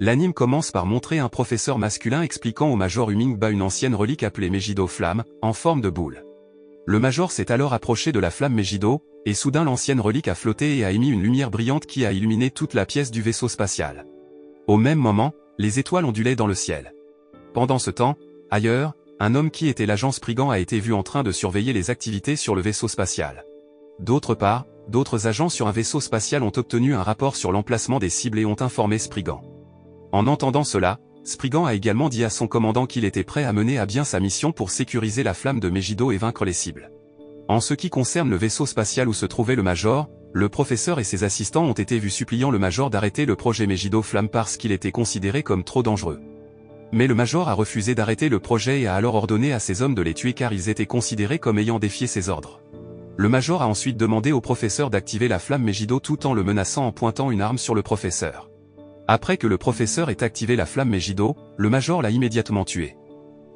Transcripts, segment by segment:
L'anime commence par montrer un professeur masculin expliquant au Major Humingba une ancienne relique appelée Megiddo Flamme, en forme de boule. Le Major s'est alors approché de la flamme Megiddo, et soudain l'ancienne relique a flotté et a émis une lumière brillante qui a illuminé toute la pièce du vaisseau spatial. Au même moment, les étoiles ondulaient dans le ciel. Pendant ce temps, ailleurs, un homme qui était l'agent Spriggan a été vu en train de surveiller les activités sur le vaisseau spatial. D'autre part, d'autres agents sur un vaisseau spatial ont obtenu un rapport sur l'emplacement des cibles et ont informé Spriggan. En entendant cela, Spriggan a également dit à son commandant qu'il était prêt à mener à bien sa mission pour sécuriser la flamme de Megiddo et vaincre les cibles. En ce qui concerne le vaisseau spatial où se trouvait le Major, le professeur et ses assistants ont été vus suppliant le Major d'arrêter le projet Megiddo Flamme parce qu'il était considéré comme trop dangereux. Mais le Major a refusé d'arrêter le projet et a alors ordonné à ses hommes de les tuer car ils étaient considérés comme ayant défié ses ordres. Le Major a ensuite demandé au professeur d'activer la flamme Megiddo tout en le menaçant en pointant une arme sur le professeur. Après que le professeur ait activé la flamme Megiddo, le Major l'a immédiatement tué.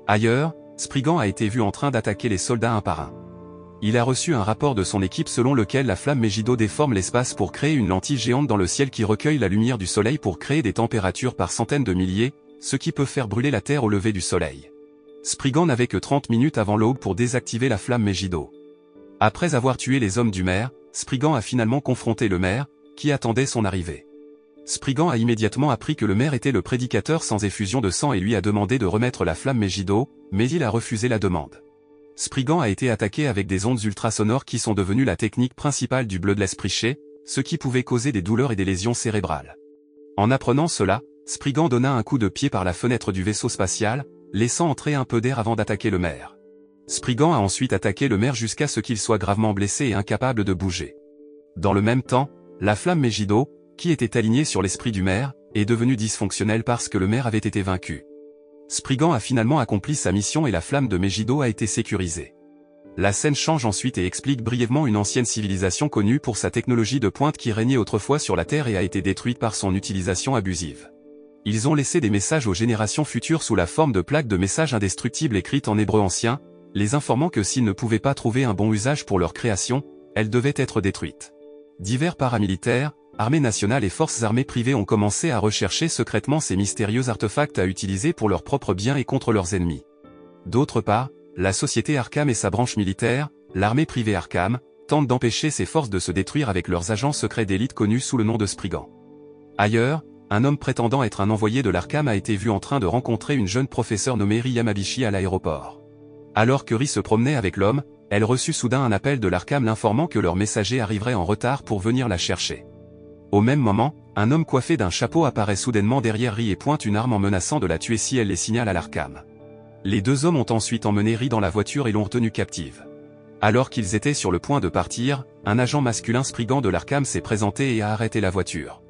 Ailleurs, Spriggan a été vu en train d'attaquer les soldats un par un. Il a reçu un rapport de son équipe selon lequel la flamme Megiddo déforme l'espace pour créer une lentille géante dans le ciel qui recueille la lumière du soleil pour créer des températures par centaines de milliers, ce qui peut faire brûler la Terre au lever du soleil. Spriggan n'avait que 30 minutes avant l'aube pour désactiver la flamme Megiddo. Après avoir tué les hommes du maire, Spriggan a finalement confronté le maire, qui attendait son arrivée. Spriggan a immédiatement appris que le maire était le prédicateur sans effusion de sang et lui a demandé de remettre la flamme Megiddo, mais il a refusé la demande. Spriggan a été attaqué avec des ondes ultrasonores qui sont devenues la technique principale du Bloodless Preacher, ce qui pouvait causer des douleurs et des lésions cérébrales. En apprenant cela, Spriggan donna un coup de pied par la fenêtre du vaisseau spatial, laissant entrer un peu d'air avant d'attaquer le maire. Spriggan a ensuite attaqué le maire jusqu'à ce qu'il soit gravement blessé et incapable de bouger. Dans le même temps, la flamme Megiddo, qui était alignée sur l'esprit du maire, est devenue dysfonctionnelle parce que le maire avait été vaincu. Spriggan a finalement accompli sa mission et la flamme de Megiddo a été sécurisée. La scène change ensuite et explique brièvement une ancienne civilisation connue pour sa technologie de pointe qui régnait autrefois sur la Terre et a été détruite par son utilisation abusive. Ils ont laissé des messages aux générations futures sous la forme de plaques de messages indestructibles écrites en hébreu ancien, les informant que s'ils ne pouvaient pas trouver un bon usage pour leur création, elles devaient être détruites. Divers paramilitaires, armées nationales et forces armées privées ont commencé à rechercher secrètement ces mystérieux artefacts à utiliser pour leurs propres biens et contre leurs ennemis. D'autre part, la société Arkham et sa branche militaire, l'armée privée Arkham, tentent d'empêcher ces forces de se détruire avec leurs agents secrets d'élite connus sous le nom de Spriggan. Ailleurs, un homme prétendant être un envoyé de l'Arkham a été vu en train de rencontrer une jeune professeure nommée Ri Yamabishi à l'aéroport. Alors que Ri se promenait avec l'homme, elle reçut soudain un appel de l'Arkham l'informant que leur messager arriverait en retard pour venir la chercher. Au même moment, un homme coiffé d'un chapeau apparaît soudainement derrière Ri et pointe une arme en menaçant de la tuer si elle les signale à l'Arkham. Les deux hommes ont ensuite emmené Ri dans la voiture et l'ont retenue captive. Alors qu'ils étaient sur le point de partir, un agent masculin Spriggan de l'Arkham s'est présenté et a arrêté la voiture.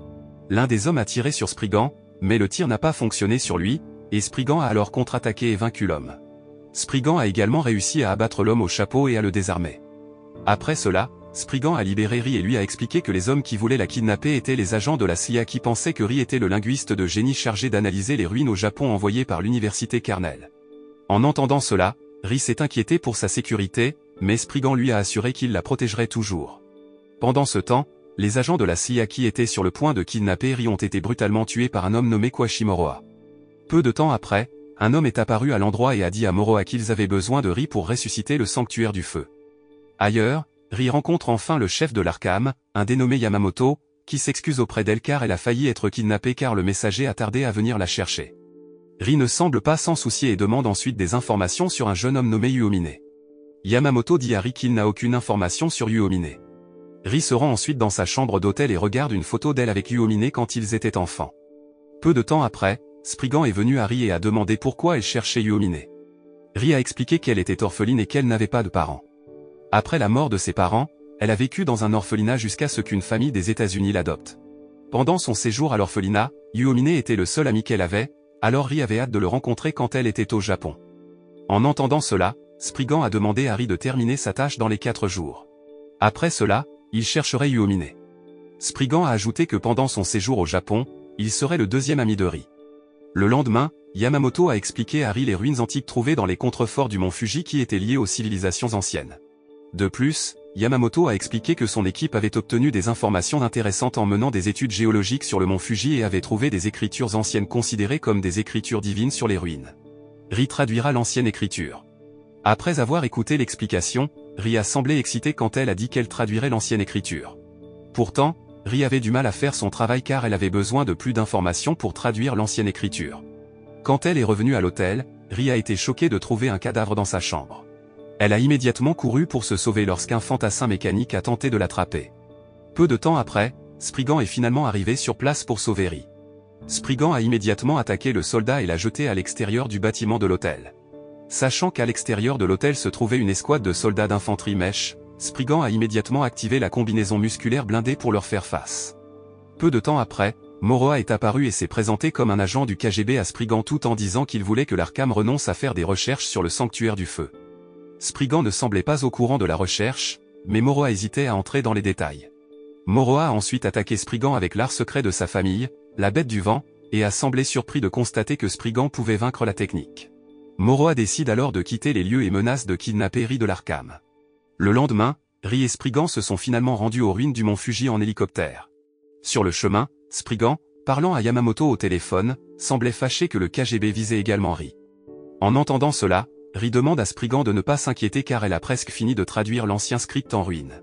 L'un des hommes a tiré sur Spriggan, mais le tir n'a pas fonctionné sur lui, et Spriggan a alors contre-attaqué et vaincu l'homme. Spriggan a également réussi à abattre l'homme au chapeau et à le désarmer. Après cela, Spriggan a libéré Ri et lui a expliqué que les hommes qui voulaient la kidnapper étaient les agents de la CIA qui pensaient que Ri était le linguiste de génie chargé d'analyser les ruines au Japon envoyé par l'université Carnell. En entendant cela, Ri s'est inquiété pour sa sécurité, mais Spriggan lui a assuré qu'il la protégerait toujours. Pendant ce temps, les agents de la CIA qui étaient sur le point de kidnapper Ri ont été brutalement tués par un homme nommé Kwashi Moroha. Peu de temps après, un homme est apparu à l'endroit et a dit à Moroha qu'ils avaient besoin de Ri pour ressusciter le sanctuaire du feu. Ailleurs, Ri rencontre enfin le chef de l'Arkham, un dénommé Yamamoto, qui s'excuse auprès d'elle car elle a failli être kidnappée car le messager a tardé à venir la chercher. Ri ne semble pas s'en soucier et demande ensuite des informations sur un jeune homme nommé Uomine. Yamamoto dit à Ri qu'il n'a aucune information sur Uomine. Ri se rend ensuite dans sa chambre d'hôtel et regarde une photo d'elle avec Uomine quand ils étaient enfants. Peu de temps après, Spriggan est venu à Ri et a demandé pourquoi elle cherchait Uomine. Ri a expliqué qu'elle était orpheline et qu'elle n'avait pas de parents. Après la mort de ses parents, elle a vécu dans un orphelinat jusqu'à ce qu'une famille des États-Unis l'adopte. Pendant son séjour à l'orphelinat, Uomine était le seul ami qu'elle avait, alors Ri avait hâte de le rencontrer quand elle était au Japon. En entendant cela, Spriggan a demandé à Ri de terminer sa tâche dans les 4 jours. Après cela, il chercherait Uomine. Spriggan a ajouté que pendant son séjour au Japon, il serait le deuxième ami de Ri. Le lendemain, Yamamoto a expliqué à Ri les ruines antiques trouvées dans les contreforts du mont Fuji qui étaient liées aux civilisations anciennes. De plus, Yamamoto a expliqué que son équipe avait obtenu des informations intéressantes en menant des études géologiques sur le mont Fuji et avait trouvé des écritures anciennes considérées comme des écritures divines sur les ruines. Ri traduira l'ancienne écriture. Après avoir écouté l'explication, Ri a semblé excitée quand elle a dit qu'elle traduirait l'ancienne écriture. Pourtant, Ri avait du mal à faire son travail car elle avait besoin de plus d'informations pour traduire l'ancienne écriture. Quand elle est revenue à l'hôtel, Ri a été choquée de trouver un cadavre dans sa chambre. Elle a immédiatement couru pour se sauver lorsqu'un fantassin mécanique a tenté de l'attraper. Peu de temps après, Spriggan est finalement arrivé sur place pour sauver Ri. Spriggan a immédiatement attaqué le soldat et l'a jeté à l'extérieur du bâtiment de l'hôtel. Sachant qu'à l'extérieur de l'hôtel se trouvait une escouade de soldats d'infanterie mèche, Spriggan a immédiatement activé la combinaison musculaire blindée pour leur faire face. Peu de temps après, Moroha est apparu et s'est présenté comme un agent du KGB à Spriggan tout en disant qu'il voulait que l'Arkham renonce à faire des recherches sur le sanctuaire du feu. Spriggan ne semblait pas au courant de la recherche, mais Moroha hésitait à entrer dans les détails. Moroha a ensuite attaqué Spriggan avec l'art secret de sa famille, la bête du vent, et a semblé surpris de constater que Spriggan pouvait vaincre la technique. Moroha décide alors de quitter les lieux et menace de kidnapper Ri de l'Arkham. Le lendemain, Ri et Spriggan se sont finalement rendus aux ruines du mont Fuji en hélicoptère. Sur le chemin, Spriggan, parlant à Yamamoto au téléphone, semblait fâché que le KGB visait également Ri. En entendant cela, Ri demande à Spriggan de ne pas s'inquiéter car elle a presque fini de traduire l'ancien script en ruine.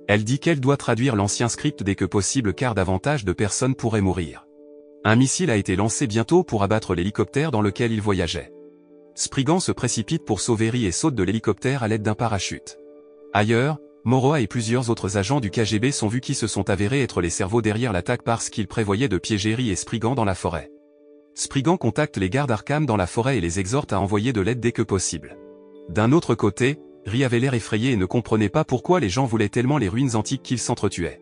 Elle dit qu'elle doit traduire l'ancien script dès que possible car davantage de personnes pourraient mourir. Un missile a été lancé bientôt pour abattre l'hélicoptère dans lequel il voyageait. Spriggan se précipite pour sauver Ri et saute de l'hélicoptère à l'aide d'un parachute. Ailleurs, Moroha et plusieurs autres agents du KGB sont vus qui se sont avérés être les cerveaux derrière l'attaque parce qu'ils prévoyaient de piéger Ri et Spriggan dans la forêt. Spriggan contacte les gardes Arkham dans la forêt et les exhorte à envoyer de l'aide dès que possible. D'un autre côté, Ri avait l'air effrayé et ne comprenait pas pourquoi les gens voulaient tellement les ruines antiques qu'ils s'entretuaient.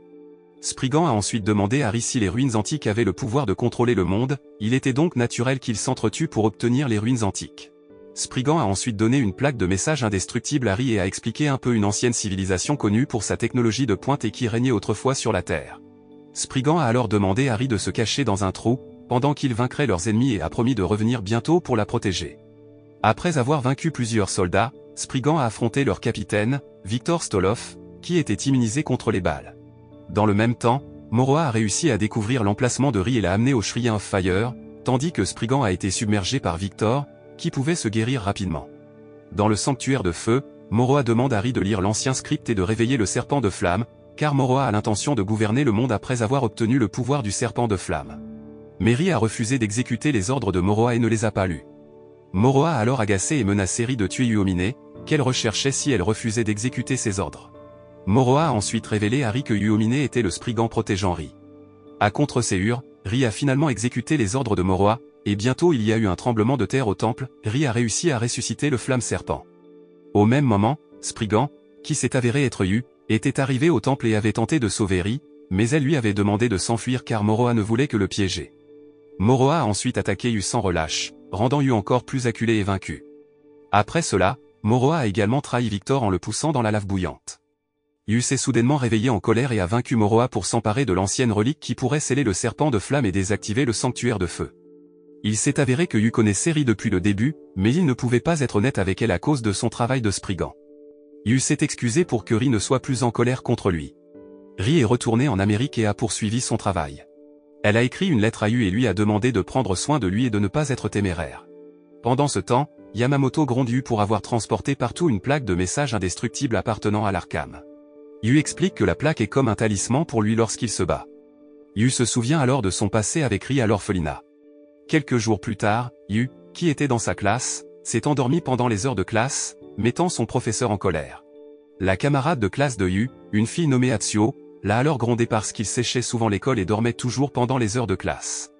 Spriggan a ensuite demandé à Ri si les ruines antiques avaient le pouvoir de contrôler le monde, il était donc naturel qu'ils s'entretuent pour obtenir les ruines antiques. Spriggan a ensuite donné une plaque de message indestructible à Ri et a expliqué un peu une ancienne civilisation connue pour sa technologie de pointe et qui régnait autrefois sur la Terre. Spriggan a alors demandé à Ri de se cacher dans un trou, pendant qu'ils vaincraient leurs ennemis et a promis de revenir bientôt pour la protéger. Après avoir vaincu plusieurs soldats, Spriggan a affronté leur capitaine, Viktor Stolov, qui était immunisé contre les balles. Dans le même temps, Moroha a réussi à découvrir l'emplacement de Ri et l'a amené au Shrine of Fire, tandis que Spriggan a été submergé par Viktor, qui pouvait se guérir rapidement. Dans le sanctuaire de feu, Moroha demande à Ri de lire l'ancien script et de réveiller le serpent de flamme, car Moroha a l'intention de gouverner le monde après avoir obtenu le pouvoir du serpent de flamme. Mais Ri a refusé d'exécuter les ordres de Moroha et ne les a pas lus. Moroha a alors agacé et menacé Ri de tuer Uomine, qu'elle recherchait si elle refusait d'exécuter ses ordres. Moroha a ensuite révélé à Ri que Uomine était le Spriggan protégeant Ri. À contre-séure, Ri a finalement exécuté les ordres de Moroha, et bientôt il y a eu un tremblement de terre au temple, Ri a réussi à ressusciter le flamme serpent. Au même moment, Spriggan, qui s'est avéré être Yu, était arrivé au temple et avait tenté de sauver Ri, mais elle lui avait demandé de s'enfuir car Moroha ne voulait que le piéger. Moroha a ensuite attaqué Yu sans relâche, rendant Yu encore plus acculé et vaincu. Après cela, Moroha a également trahi Viktor en le poussant dans la lave bouillante. Yu s'est soudainement réveillé en colère et a vaincu Moroha pour s'emparer de l'ancienne relique qui pourrait sceller le serpent de flamme et désactiver le sanctuaire de feu. Il s'est avéré que Yu connaissait Ri depuis le début, mais il ne pouvait pas être honnête avec elle à cause de son travail de Spriggan. Yu s'est excusé pour que Ri ne soit plus en colère contre lui. Ri est retourné en Amérique et a poursuivi son travail. Elle a écrit une lettre à Yu et lui a demandé de prendre soin de lui et de ne pas être téméraire. Pendant ce temps, Yamamoto gronde Yu pour avoir transporté partout une plaque de messages indestructibles appartenant à l'Arkham. Yu explique que la plaque est comme un talisman pour lui lorsqu'il se bat. Yu se souvient alors de son passé avec Ri à l'orphelinat. Quelques jours plus tard, Yu, qui était dans sa classe, s'est endormi pendant les heures de classe, mettant son professeur en colère. La camarade de classe de Yu, une fille nommée Atsuo, l'a alors grondé parce qu'il séchait souvent l'école et dormait toujours pendant les heures de classe.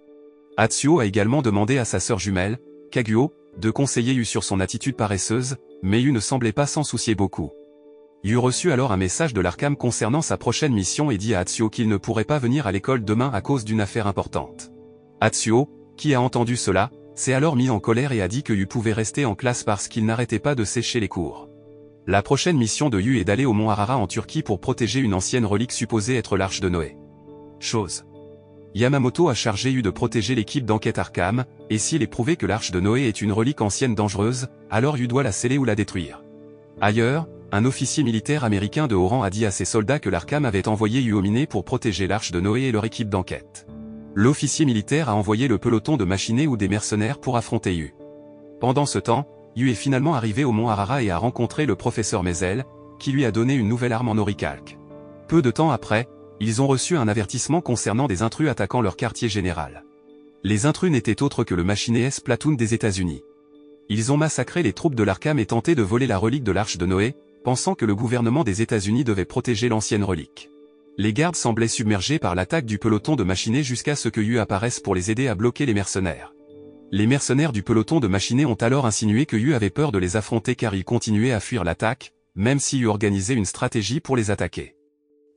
Atsuo a également demandé à sa sœur jumelle, Kaguo, de conseiller Yu sur son attitude paresseuse, mais Yu ne semblait pas s'en soucier beaucoup. Yu reçut alors un message de l'Arkham concernant sa prochaine mission et dit à Atsuo qu'il ne pourrait pas venir à l'école demain à cause d'une affaire importante. Atsuo, qui a entendu cela, s'est alors mis en colère et a dit que Yu pouvait rester en classe parce qu'il n'arrêtait pas de sécher les cours. La prochaine mission de Yu est d'aller au mont Arara en Turquie pour protéger une ancienne relique supposée être l'arche de Noé. Chose. Yamamoto a chargé Yu de protéger l'équipe d'enquête Arkham, et s'il est prouvé que l'arche de Noé est une relique ancienne dangereuse, alors Yu doit la sceller ou la détruire. Ailleurs, un officier militaire américain de haut rang a dit à ses soldats que l'Arkham avait envoyé Yu pour protéger l'Arche de Noé et leur équipe d'enquête. L'officier militaire a envoyé le peloton de machinés ou des mercenaires pour affronter Yu. Pendant ce temps, Yu est finalement arrivé au mont Arara et a rencontré le professeur Maisel, qui lui a donné une nouvelle arme en orichalque. Peu de temps après, ils ont reçu un avertissement concernant des intrus attaquant leur quartier général. Les intrus n'étaient autres que le machiné S-Platoon des États-Unis. Ils ont massacré les troupes de l'Arkham et tenté de voler la relique de l'Arche de Noé, pensant que le gouvernement des États-Unis devait protéger l'ancienne relique. Les gardes semblaient submergés par l'attaque du peloton de machinés jusqu'à ce que Yu apparaisse pour les aider à bloquer les mercenaires. Les mercenaires du peloton de machinés ont alors insinué que Yu avait peur de les affronter car ils continuaient à fuir l'attaque, même si Yu organisait une stratégie pour les attaquer.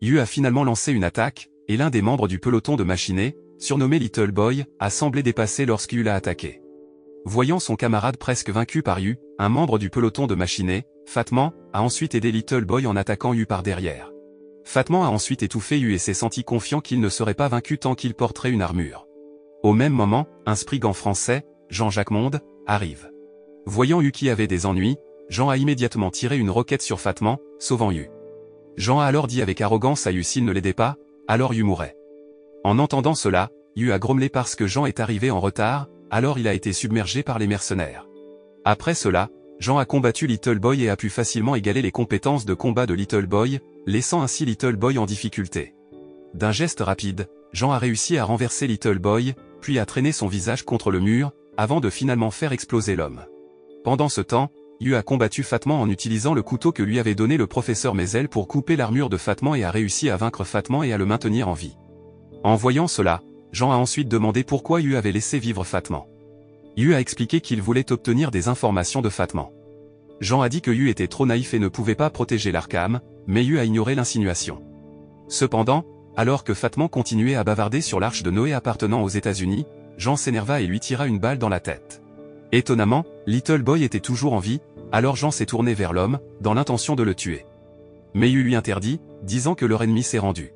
Yu a finalement lancé une attaque, et l'un des membres du peloton de machinés, surnommé Little Boy, a semblé dépassé lorsqu'Yu l'a attaqué. Voyant son camarade presque vaincu par Yu, un membre du peloton de machinés, Fatman, a ensuite aidé Little Boy en attaquant Yu par derrière. Fatman a ensuite étouffé Yu et s'est senti confiant qu'il ne serait pas vaincu tant qu'il porterait une armure. Au même moment, un spriggan français, Jean-Jacques Monde, arrive. Voyant Yu qui avait des ennuis, Jean a immédiatement tiré une roquette sur Fatman, sauvant Yu. Jean a alors dit avec arrogance à Yu s'il ne l'aidait pas, alors Yu mourrait. En entendant cela, Yu a grommelé parce que Jean est arrivé en retard, alors il a été submergé par les mercenaires. Après cela, Jean a combattu Little Boy et a pu facilement égaler les compétences de combat de Little Boy, laissant ainsi Little Boy en difficulté. D'un geste rapide, Jean a réussi à renverser Little Boy, puis a traîné son visage contre le mur, avant de finalement faire exploser l'homme. Pendant ce temps, Yu a combattu Fatman en utilisant le couteau que lui avait donné le professeur Maisel pour couper l'armure de Fatman et a réussi à vaincre Fatman et à le maintenir en vie. En voyant cela, Jean a ensuite demandé pourquoi Yu avait laissé vivre Fatman. Yu a expliqué qu'il voulait obtenir des informations de Fatman. Jean a dit que Yu était trop naïf et ne pouvait pas protéger l'Arkham, mais Yu a ignoré l'insinuation. Cependant, alors que Fatman continuait à bavarder sur l'Arche de Noé appartenant aux États-Unis, Jean s'énerva et lui tira une balle dans la tête. Étonnamment, Little Boy était toujours en vie, alors Jean s'est tourné vers l'homme, dans l'intention de le tuer. Mais Yu lui interdit, disant que leur ennemi s'est rendu.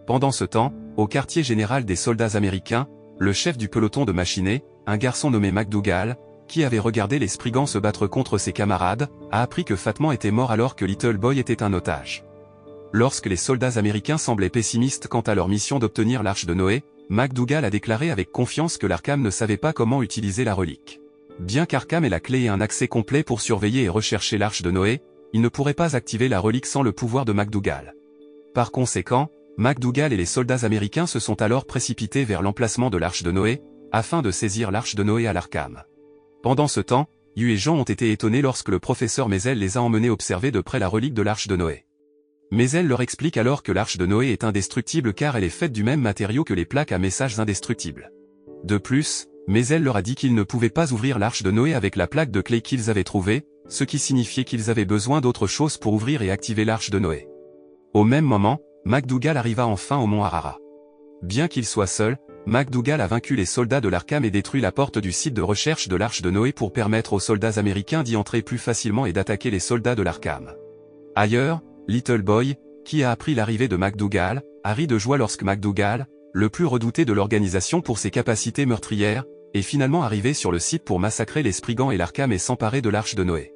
Pendant ce temps, au quartier général des soldats américains, le chef du peloton de machinés, un garçon nommé McDougall, qui avait regardé les Spriggans se battre contre ses camarades, a appris que Fatman était mort alors que Little Boy était un otage. Lorsque les soldats américains semblaient pessimistes quant à leur mission d'obtenir l'Arche de Noé, McDougall a déclaré avec confiance que l'Arkham ne savait pas comment utiliser la relique. Bien qu'Arkham ait la clé et un accès complet pour surveiller et rechercher l'Arche de Noé, il ne pourrait pas activer la relique sans le pouvoir de McDougall. Par conséquent, McDougall et les soldats américains se sont alors précipités vers l'emplacement de l'Arche de Noé, afin de saisir l'Arche de Noé à l'Arkham. Pendant ce temps, Yu et Jean ont été étonnés lorsque le professeur Maisel les a emmenés observer de près la relique de l'Arche de Noé. Maisel leur explique alors que l'Arche de Noé est indestructible car elle est faite du même matériau que les plaques à messages indestructibles. De plus, Maisel leur a dit qu'ils ne pouvaient pas ouvrir l'Arche de Noé avec la plaque de clé qu'ils avaient trouvée, ce qui signifiait qu'ils avaient besoin d'autre chose pour ouvrir et activer l'Arche de Noé. Au même moment, McDougall arriva enfin au mont Arara. Bien qu'il soit seul, McDougall a vaincu les soldats de l'Arkham et détruit la porte du site de recherche de l'Arche de Noé pour permettre aux soldats américains d'y entrer plus facilement et d'attaquer les soldats de l'Arkham. Ailleurs, Little Boy, qui a appris l'arrivée de McDougall, a ri de joie lorsque McDougall, le plus redouté de l'organisation pour ses capacités meurtrières, est finalement arrivé sur le site pour massacrer les Spriggans et l'Arkham et s'emparer de l'Arche de Noé.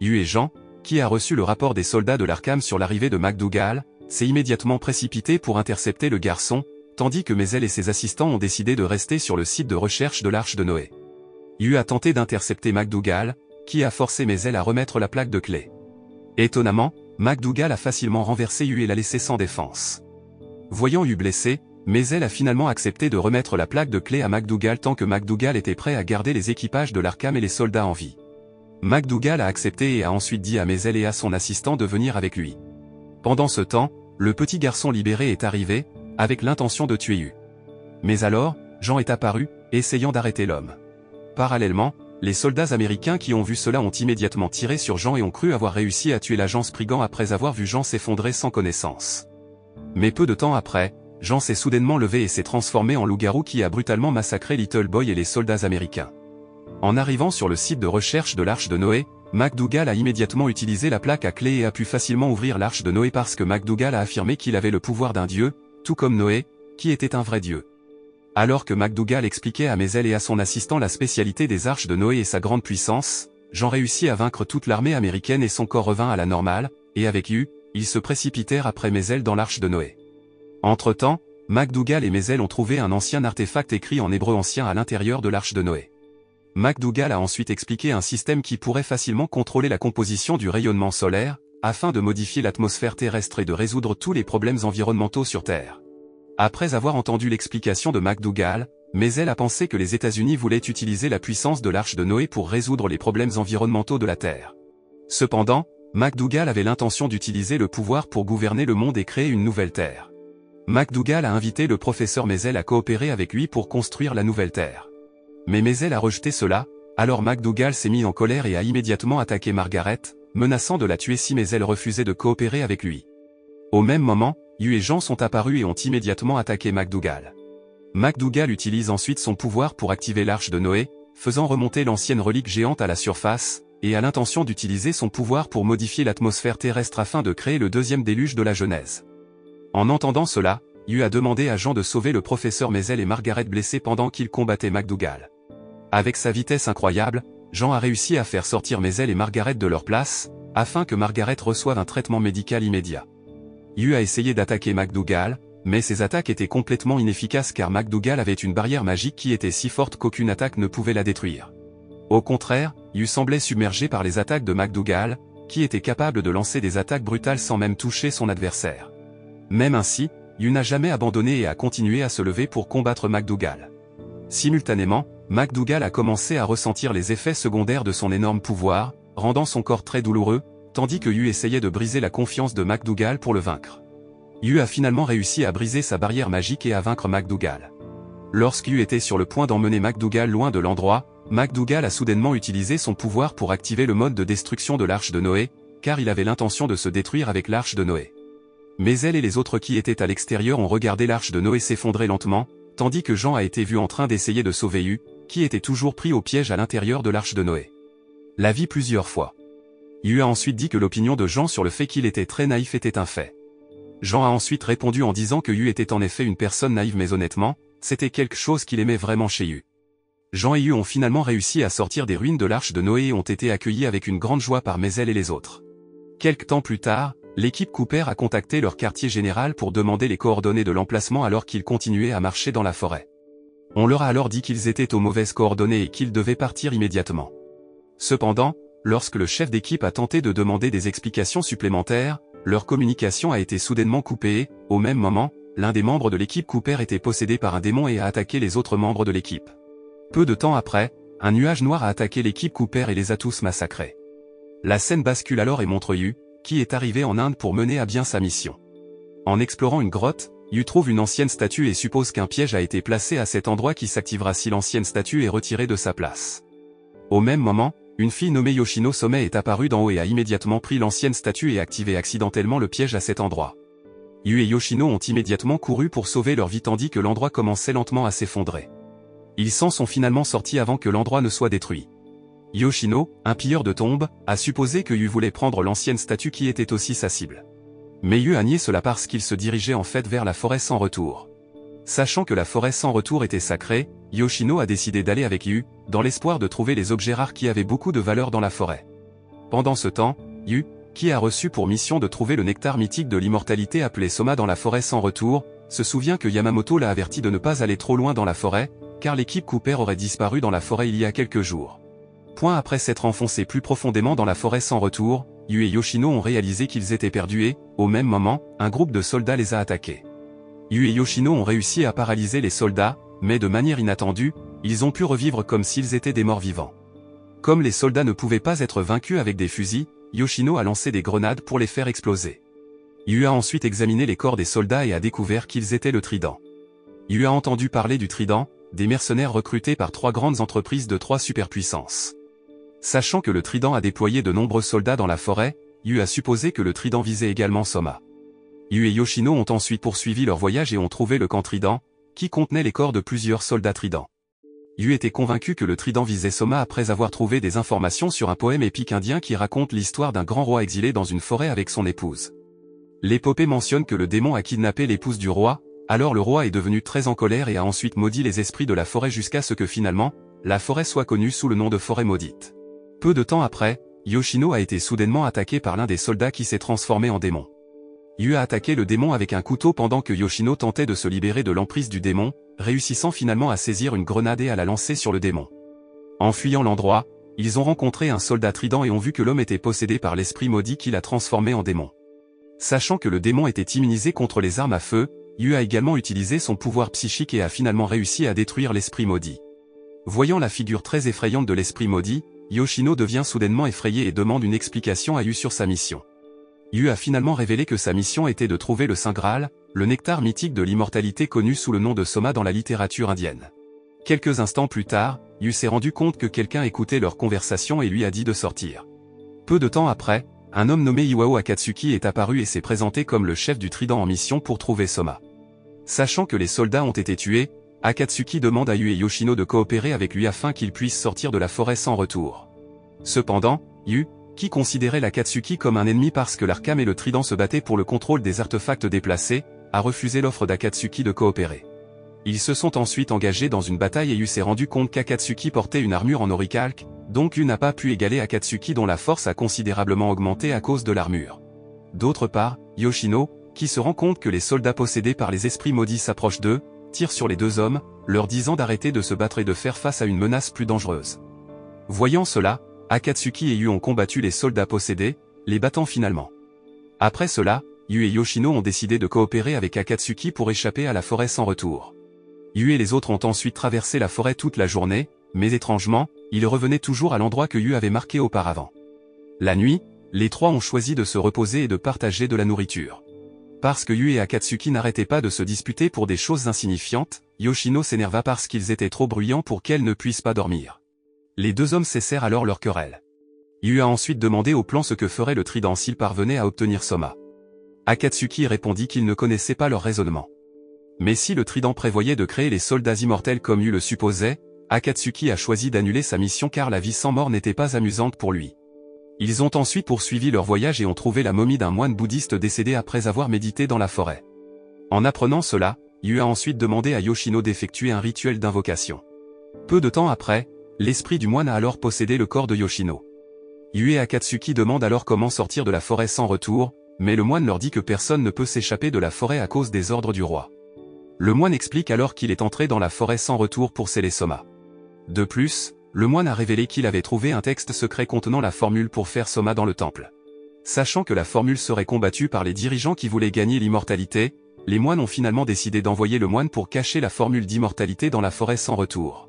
Yu et Jean, qui a reçu le rapport des soldats de l'Arkham sur l'arrivée de McDougall, s'est immédiatement précipité pour intercepter le garçon, tandis que Maisel et ses assistants ont décidé de rester sur le site de recherche de l'Arche de Noé. Yu a tenté d'intercepter McDougall, qui a forcé Maisel à remettre la plaque de clé. Étonnamment, McDougall a facilement renversé Yu et l'a laissé sans défense. Voyant Yu blessé, Maisel a finalement accepté de remettre la plaque de clé à McDougall tant que McDougall était prêt à garder les équipages de l'Arkham et les soldats en vie. McDougall a accepté et a ensuite dit à Maisel et à son assistant de venir avec lui. Pendant ce temps, le petit garçon libéré est arrivé, avec l'intention de tuer Yu. Mais alors, Jean est apparu, essayant d'arrêter l'homme. Parallèlement, les soldats américains qui ont vu cela ont immédiatement tiré sur Jean et ont cru avoir réussi à tuer l'agent Spriggan après avoir vu Jean s'effondrer sans connaissance. Mais peu de temps après, Jean s'est soudainement levé et s'est transformé en loup-garou qui a brutalement massacré Little Boy et les soldats américains. En arrivant sur le site de recherche de l'Arche de Noé, McDougall a immédiatement utilisé la plaque à clé et a pu facilement ouvrir l'Arche de Noé parce que McDougall a affirmé qu'il avait le pouvoir d'un dieu, tout comme Noé, qui était un vrai dieu. Alors que McDougall expliquait à Maisel et à son assistant la spécialité des arches de Noé et sa grande puissance, Jean réussit à vaincre toute l'armée américaine et son corps revint à la normale, et avec Yu, ils se précipitèrent après Maisel dans l'arche de Noé. Entre-temps, MacDougall et Maisel ont trouvé un ancien artefact écrit en hébreu ancien à l'intérieur de l'arche de Noé. MacDougall a ensuite expliqué un système qui pourrait facilement contrôler la composition du rayonnement solaire, afin de modifier l'atmosphère terrestre et de résoudre tous les problèmes environnementaux sur Terre. Après avoir entendu l'explication de MacDougall, Maisel a pensé que les États-Unis voulaient utiliser la puissance de l'arche de Noé pour résoudre les problèmes environnementaux de la Terre. Cependant, MacDougall avait l'intention d'utiliser le pouvoir pour gouverner le monde et créer une nouvelle Terre. MacDougall a invité le professeur Maisel à coopérer avec lui pour construire la nouvelle Terre. Mais Maisel a rejeté cela, alors MacDougall s'est mis en colère et a immédiatement attaqué Margaret, menaçant de la tuer si Maisel refusait de coopérer avec lui. Au même moment, Yu et Jean sont apparus et ont immédiatement attaqué MacDougall. MacDougall utilise ensuite son pouvoir pour activer l'arche de Noé, faisant remonter l'ancienne relique géante à la surface, et a l'intention d'utiliser son pouvoir pour modifier l'atmosphère terrestre afin de créer le deuxième déluge de la Genèse. En entendant cela, Yu a demandé à Jean de sauver le professeur Maisel et Margaret blessés pendant qu'ils combattaient MacDougall. Avec sa vitesse incroyable, Jean a réussi à faire sortir Maisel et Margaret de leur place, afin que Margaret reçoive un traitement médical immédiat. Yu a essayé d'attaquer MacDougall, mais ses attaques étaient complètement inefficaces car MacDougall avait une barrière magique qui était si forte qu'aucune attaque ne pouvait la détruire. Au contraire, Yu semblait submergé par les attaques de MacDougall, qui était capable de lancer des attaques brutales sans même toucher son adversaire. Même ainsi, Yu n'a jamais abandonné et a continué à se lever pour combattre MacDougall. Simultanément, MacDougall a commencé à ressentir les effets secondaires de son énorme pouvoir, rendant son corps très douloureux, tandis que Yu essayait de briser la confiance de MacDougall pour le vaincre. Yu a finalement réussi à briser sa barrière magique et à vaincre MacDougall. Lorsque Yu était sur le point d'emmener MacDougall loin de l'endroit, MacDougall a soudainement utilisé son pouvoir pour activer le mode de destruction de l'arche de Noé, car il avait l'intention de se détruire avec l'arche de Noé. Maisel et les autres qui étaient à l'extérieur ont regardé l'arche de Noé s'effondrer lentement, tandis que Jean a été vu en train d'essayer de sauver Yu, qui était toujours pris au piège à l'intérieur de l'arche de Noé. L'a vu plusieurs fois. Yu a ensuite dit que l'opinion de Jean sur le fait qu'il était très naïf était un fait. Jean a ensuite répondu en disant que Yu était en effet une personne naïve mais honnêtement, c'était quelque chose qu'il aimait vraiment chez Yu. Jean et Yu ont finalement réussi à sortir des ruines de l'arche de Noé et ont été accueillis avec une grande joie par Maisel et les autres. Quelque temps plus tard, l'équipe Cooper a contacté leur quartier général pour demander les coordonnées de l'emplacement alors qu'ils continuaient à marcher dans la forêt. On leur a alors dit qu'ils étaient aux mauvaises coordonnées et qu'ils devaient partir immédiatement. Cependant, lorsque le chef d'équipe a tenté de demander des explications supplémentaires, leur communication a été soudainement coupée et, au même moment, l'un des membres de l'équipe Cooper était possédé par un démon et a attaqué les autres membres de l'équipe. Peu de temps après, un nuage noir a attaqué l'équipe Cooper et les a tous massacrés. La scène bascule alors et montre Yu, qui est arrivé en Inde pour mener à bien sa mission. En explorant une grotte, Yu trouve une ancienne statue et suppose qu'un piège a été placé à cet endroit qui s'activera si l'ancienne statue est retirée de sa place. Au même moment, une fille nommée Yoshino Sommet est apparue d'en haut et a immédiatement pris l'ancienne statue et activé accidentellement le piège à cet endroit. Yu et Yoshino ont immédiatement couru pour sauver leur vie tandis que l'endroit commençait lentement à s'effondrer. Ils s'en sont finalement sortis avant que l'endroit ne soit détruit. Yoshino, un pilleur de tombes, a supposé que Yu voulait prendre l'ancienne statue qui était aussi sa cible. Mais Yu a nié cela parce qu'il se dirigeait en fait vers la forêt sans retour. Sachant que la forêt sans retour était sacrée, Yoshino a décidé d'aller avec Yu, dans l'espoir de trouver les objets rares qui avaient beaucoup de valeur dans la forêt. Pendant ce temps, Yu, qui a reçu pour mission de trouver le nectar mythique de l'immortalité appelé Soma dans la forêt sans retour, se souvient que Yamamoto l'a averti de ne pas aller trop loin dans la forêt, car l'équipe Cooper aurait disparu dans la forêt il y a quelques jours. Après s'être enfoncés plus profondément dans la forêt sans retour, Yu et Yoshino ont réalisé qu'ils étaient perdus et, au même moment, un groupe de soldats les a attaqués. Yu et Yoshino ont réussi à paralyser les soldats, mais de manière inattendue, ils ont pu revivre comme s'ils étaient des morts vivants. Comme les soldats ne pouvaient pas être vaincus avec des fusils, Yoshino a lancé des grenades pour les faire exploser. Yu a ensuite examiné les corps des soldats et a découvert qu'ils étaient le Trident. Yu a entendu parler du Trident, des mercenaires recrutés par 3 grandes entreprises de 3 superpuissances. Sachant que le Trident a déployé de nombreux soldats dans la forêt, Yu a supposé que le Trident visait également Soma. Yu et Yoshino ont ensuite poursuivi leur voyage et ont trouvé le camp Trident, qui contenait les corps de plusieurs soldats Trident. Yu était convaincu que le Trident visait Soma après avoir trouvé des informations sur un poème épique indien qui raconte l'histoire d'un grand roi exilé dans une forêt avec son épouse. L'épopée mentionne que le démon a kidnappé l'épouse du roi, alors le roi est devenu très en colère et a ensuite maudit les esprits de la forêt jusqu'à ce que finalement, la forêt soit connue sous le nom de forêt maudite. Peu de temps après, Yoshino a été soudainement attaqué par l'un des soldats qui s'est transformé en démon. Yu a attaqué le démon avec un couteau pendant que Yoshino tentait de se libérer de l'emprise du démon, réussissant finalement à saisir une grenade et à la lancer sur le démon. En fuyant l'endroit, ils ont rencontré un soldat trident et ont vu que l'homme était possédé par l'esprit maudit qui l'a transformé en démon. Sachant que le démon était immunisé contre les armes à feu, Yu a également utilisé son pouvoir psychique et a finalement réussi à détruire l'esprit maudit. Voyant la figure très effrayante de l'esprit maudit, Yoshino devient soudainement effrayé et demande une explication à Yu sur sa mission. Yu a finalement révélé que sa mission était de trouver le Saint Graal, le nectar mythique de l'immortalité connu sous le nom de Soma dans la littérature indienne. Quelques instants plus tard, Yu s'est rendu compte que quelqu'un écoutait leur conversation et lui a dit de sortir. Peu de temps après, un homme nommé Iwao Akatsuki est apparu et s'est présenté comme le chef du Trident en mission pour trouver Soma. Sachant que les soldats ont été tués, Akatsuki demande à Yu et Yoshino de coopérer avec lui afin qu'ils puissent sortir de la forêt sans retour. Cependant, Yu, qui considérait l'Akatsuki comme un ennemi parce que l'Arkham et le Trident se battaient pour le contrôle des artefacts déplacés, a refusé l'offre d'Akatsuki de coopérer. Ils se sont ensuite engagés dans une bataille et Yu s'est rendu compte qu'Akatsuki portait une armure en orichalque, donc Yu n'a pas pu égaler Akatsuki dont la force a considérablement augmenté à cause de l'armure. D'autre part, Yoshino, qui se rend compte que les soldats possédés par les esprits maudits s'approchent d'eux, tire sur les deux hommes, leur disant d'arrêter de se battre et de faire face à une menace plus dangereuse. Voyant cela, Akatsuki et Yu ont combattu les soldats possédés, les battant finalement. Après cela, Yu et Yoshino ont décidé de coopérer avec Akatsuki pour échapper à la forêt sans retour. Yu et les autres ont ensuite traversé la forêt toute la journée, mais étrangement, ils revenaient toujours à l'endroit que Yu avait marqué auparavant. La nuit, les trois ont choisi de se reposer et de partager de la nourriture. Parce que Yu et Akatsuki n'arrêtaient pas de se disputer pour des choses insignifiantes, Yoshino s'énerva parce qu'ils étaient trop bruyants pour qu'elle ne puisse pas dormir. Les deux hommes cessèrent alors leur querelle. Yu a ensuite demandé au plan ce que ferait le Trident s'il parvenait à obtenir Soma. Akatsuki répondit qu'il ne connaissait pas leur raisonnement. Mais si le Trident prévoyait de créer les soldats immortels comme Yu le supposait, Akatsuki a choisi d'annuler sa mission car la vie sans mort n'était pas amusante pour lui. Ils ont ensuite poursuivi leur voyage et ont trouvé la momie d'un moine bouddhiste décédé après avoir médité dans la forêt. En apprenant cela, Yu a ensuite demandé à Yoshino d'effectuer un rituel d'invocation. Peu de temps après, l'esprit du moine a alors possédé le corps de Yoshino. Yu et Akatsuki demandent alors comment sortir de la forêt sans retour, mais le moine leur dit que personne ne peut s'échapper de la forêt à cause des ordres du roi. Le moine explique alors qu'il est entré dans la forêt sans retour pour sceller Soma. De plus, le moine a révélé qu'il avait trouvé un texte secret contenant la formule pour faire Soma dans le temple. Sachant que la formule serait combattue par les dirigeants qui voulaient gagner l'immortalité, les moines ont finalement décidé d'envoyer le moine pour cacher la formule d'immortalité dans la forêt sans retour.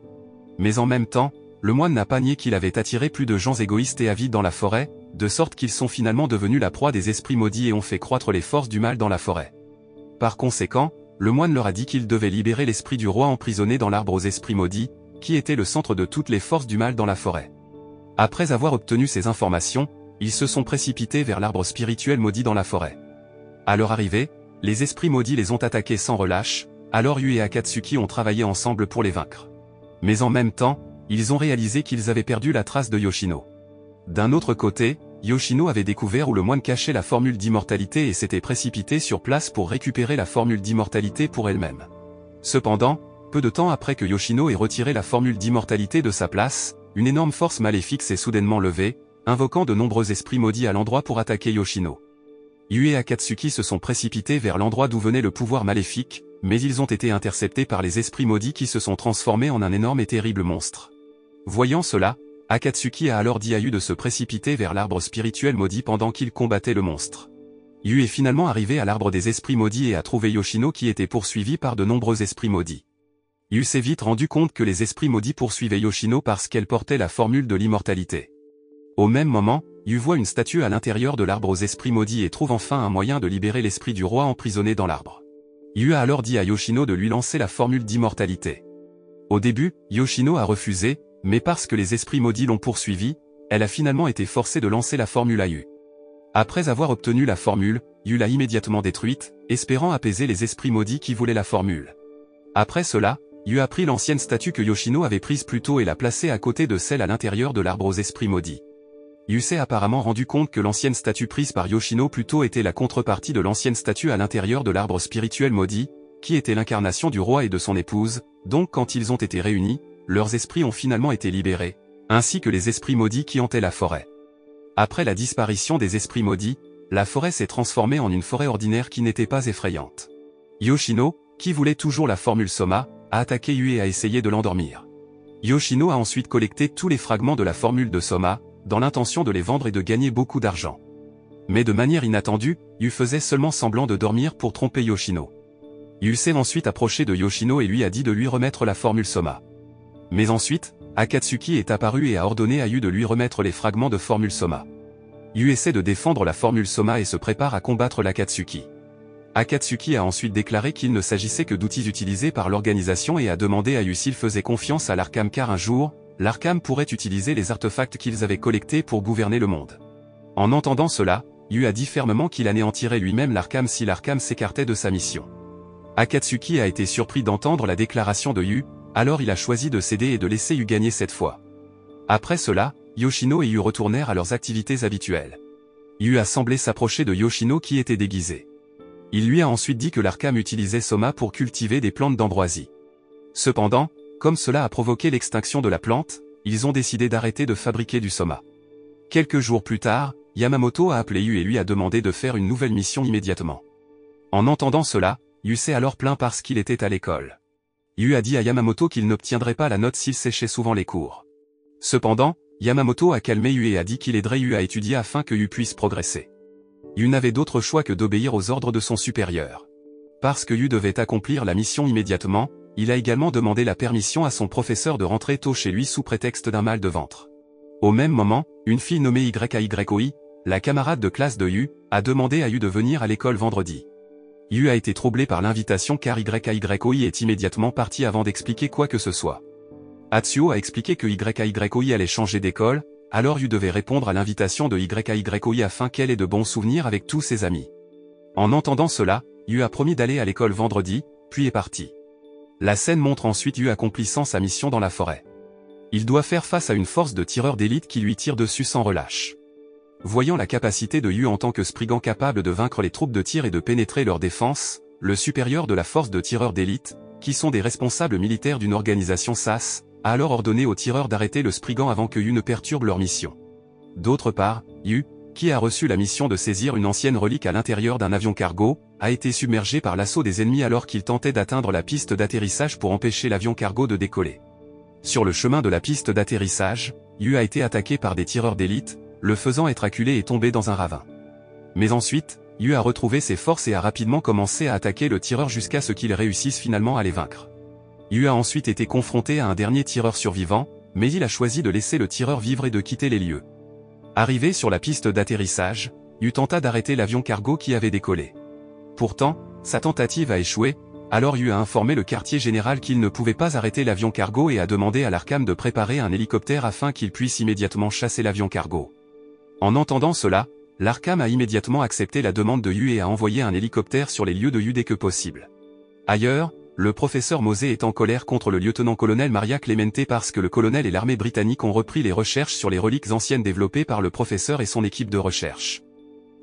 Mais en même temps, le moine n'a pas nié qu'il avait attiré plus de gens égoïstes et avides dans la forêt, de sorte qu'ils sont finalement devenus la proie des esprits maudits et ont fait croître les forces du mal dans la forêt. Par conséquent, le moine leur a dit qu'il devait libérer l'esprit du roi emprisonné dans l'arbre aux esprits maudits, qui était le centre de toutes les forces du mal dans la forêt. Après avoir obtenu ces informations, ils se sont précipités vers l'arbre spirituel maudit dans la forêt. À leur arrivée, les esprits maudits les ont attaqués sans relâche, alors Yu et Akatsuki ont travaillé ensemble pour les vaincre. Mais en même temps, ils ont réalisé qu'ils avaient perdu la trace de Yoshino. D'un autre côté, Yoshino avait découvert où le moine cachait la formule d'immortalité et s'était précipité sur place pour récupérer la formule d'immortalité pour elle-même. Cependant, peu de temps après que Yoshino ait retiré la formule d'immortalité de sa place, une énorme force maléfique s'est soudainement levée, invoquant de nombreux esprits maudits à l'endroit pour attaquer Yoshino. Yu et Akatsuki se sont précipités vers l'endroit d'où venait le pouvoir maléfique, mais ils ont été interceptés par les esprits maudits qui se sont transformés en un énorme et terrible monstre. Voyant cela, Akatsuki a alors dit à Yu de se précipiter vers l'arbre spirituel maudit pendant qu'il combattait le monstre. Yu est finalement arrivé à l'arbre des esprits maudits et a trouvé Yoshino qui était poursuivi par de nombreux esprits maudits. Yu s'est vite rendu compte que les esprits maudits poursuivaient Yoshino parce qu'elle portait la formule de l'immortalité. Au même moment, Yu voit une statue à l'intérieur de l'arbre aux esprits maudits et trouve enfin un moyen de libérer l'esprit du roi emprisonné dans l'arbre. Yu a alors dit à Yoshino de lui lancer la formule d'immortalité. Au début, Yoshino a refusé, mais parce que les esprits maudits l'ont poursuivi, elle a finalement été forcée de lancer la formule à Yu. Après avoir obtenu la formule, Yu l'a immédiatement détruite, espérant apaiser les esprits maudits qui voulaient la formule. Après cela, Yu a pris l'ancienne statue que Yoshino avait prise plus tôt et l'a placée à côté de celle à l'intérieur de l'arbre aux esprits maudits. Yu s'est apparemment rendu compte que l'ancienne statue prise par Yoshino plus tôt était la contrepartie de l'ancienne statue à l'intérieur de l'arbre spirituel maudit, qui était l'incarnation du roi et de son épouse, donc quand ils ont été réunis, leurs esprits ont finalement été libérés, ainsi que les esprits maudits qui hantaient la forêt. Après la disparition des esprits maudits, la forêt s'est transformée en une forêt ordinaire qui n'était pas effrayante. Yoshino, qui voulait toujours la formule Soma, a attaqué Yu et a essayé de l'endormir. Yoshino a ensuite collecté tous les fragments de la formule de Soma, dans l'intention de les vendre et de gagner beaucoup d'argent. Mais de manière inattendue, Yu faisait seulement semblant de dormir pour tromper Yoshino. Yu s'est ensuite approché de Yoshino et lui a dit de lui remettre la formule Soma. Mais ensuite, Akatsuki est apparu et a ordonné à Yu de lui remettre les fragments de formule Soma. Yu essaie de défendre la formule Soma et se prépare à combattre l'Akatsuki. Akatsuki a ensuite déclaré qu'il ne s'agissait que d'outils utilisés par l'organisation et a demandé à Yu s'il faisait confiance à l'Arkham car un jour, l'Arkham pourrait utiliser les artefacts qu'ils avaient collectés pour gouverner le monde. En entendant cela, Yu a dit fermement qu'il anéantirait lui-même l'Arkham si l'Arkham s'écartait de sa mission. Akatsuki a été surpris d'entendre la déclaration de Yu, alors il a choisi de céder et de laisser Yu gagner cette fois. Après cela, Yoshino et Yu retournèrent à leurs activités habituelles. Yu a semblé s'approcher de Yoshino qui était déguisé. Il lui a ensuite dit que l'Arkham utilisait Soma pour cultiver des plantes d'ambroisie. Cependant, comme cela a provoqué l'extinction de la plante, ils ont décidé d'arrêter de fabriquer du Soma. Quelques jours plus tard, Yamamoto a appelé Yu et lui a demandé de faire une nouvelle mission immédiatement. En entendant cela, Yu s'est alors plaint parce qu'il était à l'école. Yu a dit à Yamamoto qu'il n'obtiendrait pas la note s'il séchait souvent les cours. Cependant, Yamamoto a calmé Yu et a dit qu'il aiderait Yu à étudier afin que Yu puisse progresser. Yu n'avait d'autre choix que d'obéir aux ordres de son supérieur. Parce que Yu devait accomplir la mission immédiatement, il a également demandé la permission à son professeur de rentrer tôt chez lui sous prétexte d'un mal de ventre. Au même moment, une fille nommée YAYOI, la camarade de classe de Yu, a demandé à Yu de venir à l'école vendredi. Yu a été troublé par l'invitation car YAYOI est immédiatement parti avant d'expliquer quoi que ce soit. Atsuo a expliqué que YAYOI allait changer d'école, alors Yu devait répondre à l'invitation de YAYOI afin qu'elle ait de bons souvenirs avec tous ses amis. En entendant cela, Yu a promis d'aller à l'école vendredi, puis est parti. La scène montre ensuite Yu accomplissant sa mission dans la forêt. Il doit faire face à une force de tireurs d'élite qui lui tire dessus sans relâche. Voyant la capacité de Yu en tant que Spriggan capable de vaincre les troupes de tir et de pénétrer leur défense, le supérieur de la force de tireurs d'élite, qui sont des responsables militaires d'une organisation SAS, a alors ordonné aux tireurs d'arrêter le Spriggan avant que Yu ne perturbe leur mission. D'autre part, Yu, qui a reçu la mission de saisir une ancienne relique à l'intérieur d'un avion cargo, a été submergé par l'assaut des ennemis alors qu'il tentait d'atteindre la piste d'atterrissage pour empêcher l'avion cargo de décoller. Sur le chemin de la piste d'atterrissage, Yu a été attaqué par des tireurs d'élite, le faisant être acculé et tomber dans un ravin. Mais ensuite, Yu a retrouvé ses forces et a rapidement commencé à attaquer le tireur jusqu'à ce qu'il réussisse finalement à les vaincre. Yu a ensuite été confronté à un dernier tireur survivant, mais il a choisi de laisser le tireur vivre et de quitter les lieux. Arrivé sur la piste d'atterrissage, Yu tenta d'arrêter l'avion cargo qui avait décollé. Pourtant, sa tentative a échoué, alors Yu a informé le quartier général qu'il ne pouvait pas arrêter l'avion cargo et a demandé à l'Arkham de préparer un hélicoptère afin qu'il puisse immédiatement chasser l'avion cargo. En entendant cela, l'Arkham a immédiatement accepté la demande de Yu et a envoyé un hélicoptère sur les lieux de Yu dès que possible. Ailleurs, le professeur Mosé est en colère contre le lieutenant-colonel Maria Clemente parce que le colonel et l'armée britannique ont repris les recherches sur les reliques anciennes développées par le professeur et son équipe de recherche.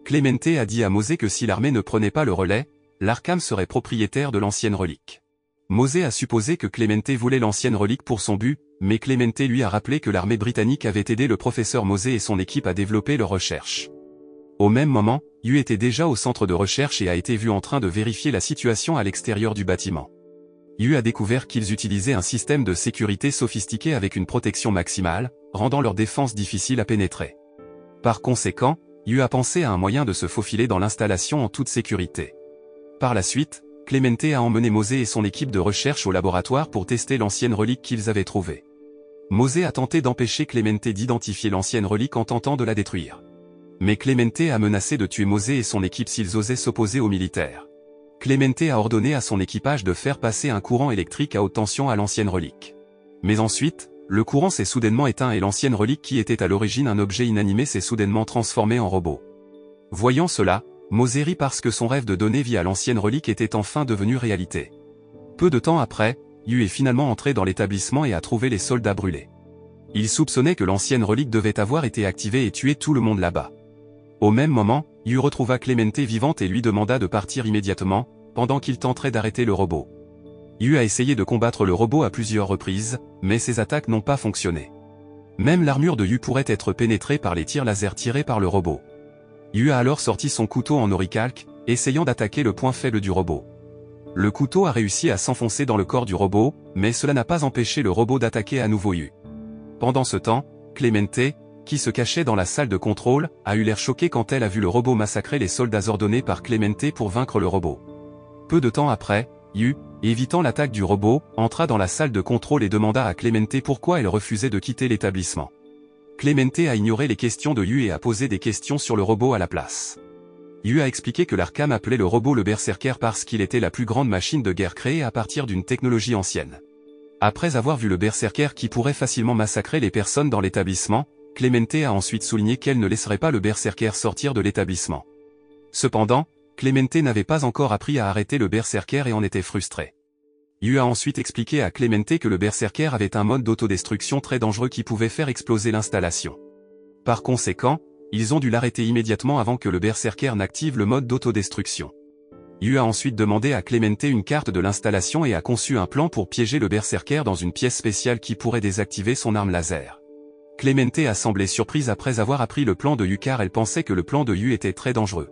Clemente a dit à Mosé que si l'armée ne prenait pas le relais, l'Arkham serait propriétaire de l'ancienne relique. Mosé a supposé que Clemente voulait l'ancienne relique pour son but, mais Clemente lui a rappelé que l'armée britannique avait aidé le professeur Mosé et son équipe à développer leurs recherches. Au même moment, Yu était déjà au centre de recherche et a été vu en train de vérifier la situation à l'extérieur du bâtiment. Yu a découvert qu'ils utilisaient un système de sécurité sophistiqué avec une protection maximale, rendant leur défense difficile à pénétrer. Par conséquent, Yu a pensé à un moyen de se faufiler dans l'installation en toute sécurité. Par la suite, Clemente a emmené Mosé et son équipe de recherche au laboratoire pour tester l'ancienne relique qu'ils avaient trouvée. Mosé a tenté d'empêcher Clemente d'identifier l'ancienne relique en tentant de la détruire. Mais Clemente a menacé de tuer Mosé et son équipe s'ils osaient s'opposer aux militaires. Clemente a ordonné à son équipage de faire passer un courant électrique à haute tension à l'ancienne relique. Mais ensuite, le courant s'est soudainement éteint et l'ancienne relique qui était à l'origine un objet inanimé s'est soudainement transformée en robot. Voyant cela, Mosé rit parce que son rêve de donner vie à l'ancienne relique était enfin devenu réalité. Peu de temps après, Yu est finalement entré dans l'établissement et a trouvé les soldats brûlés. Il soupçonnait que l'ancienne relique devait avoir été activée et tué tout le monde là-bas. Au même moment, Yu retrouva Clemente vivante et lui demanda de partir immédiatement, pendant qu'il tenterait d'arrêter le robot. Yu a essayé de combattre le robot à plusieurs reprises, mais ses attaques n'ont pas fonctionné. Même l'armure de Yu pourrait être pénétrée par les tirs laser tirés par le robot. Yu a alors sorti son couteau en orichalque, essayant d'attaquer le point faible du robot. Le couteau a réussi à s'enfoncer dans le corps du robot, mais cela n'a pas empêché le robot d'attaquer à nouveau Yu. Pendant ce temps, Clemente, qui se cachait dans la salle de contrôle, a eu l'air choquée quand elle a vu le robot massacrer les soldats ordonnés par Clemente pour vaincre le robot. Peu de temps après, Yu, évitant l'attaque du robot, entra dans la salle de contrôle et demanda à Clemente pourquoi elle refusait de quitter l'établissement. Clemente a ignoré les questions de Yu et a posé des questions sur le robot à la place. Yu a expliqué que l'Arkham appelait le robot le Berserker parce qu'il était la plus grande machine de guerre créée à partir d'une technologie ancienne. Après avoir vu le Berserker qui pourrait facilement massacrer les personnes dans l'établissement, Clemente a ensuite souligné qu'elle ne laisserait pas le Berserker sortir de l'établissement. Cependant, Clemente n'avait pas encore appris à arrêter le Berserker et en était frustrée. Yu a ensuite expliqué à Clemente que le Berserker avait un mode d'autodestruction très dangereux qui pouvait faire exploser l'installation. Par conséquent, ils ont dû l'arrêter immédiatement avant que le Berserker n'active le mode d'autodestruction. Yu a ensuite demandé à Clemente une carte de l'installation et a conçu un plan pour piéger le Berserker dans une pièce spéciale qui pourrait désactiver son arme laser. Clemente a semblé surprise après avoir appris le plan de Yu car elle pensait que le plan de Yu était très dangereux.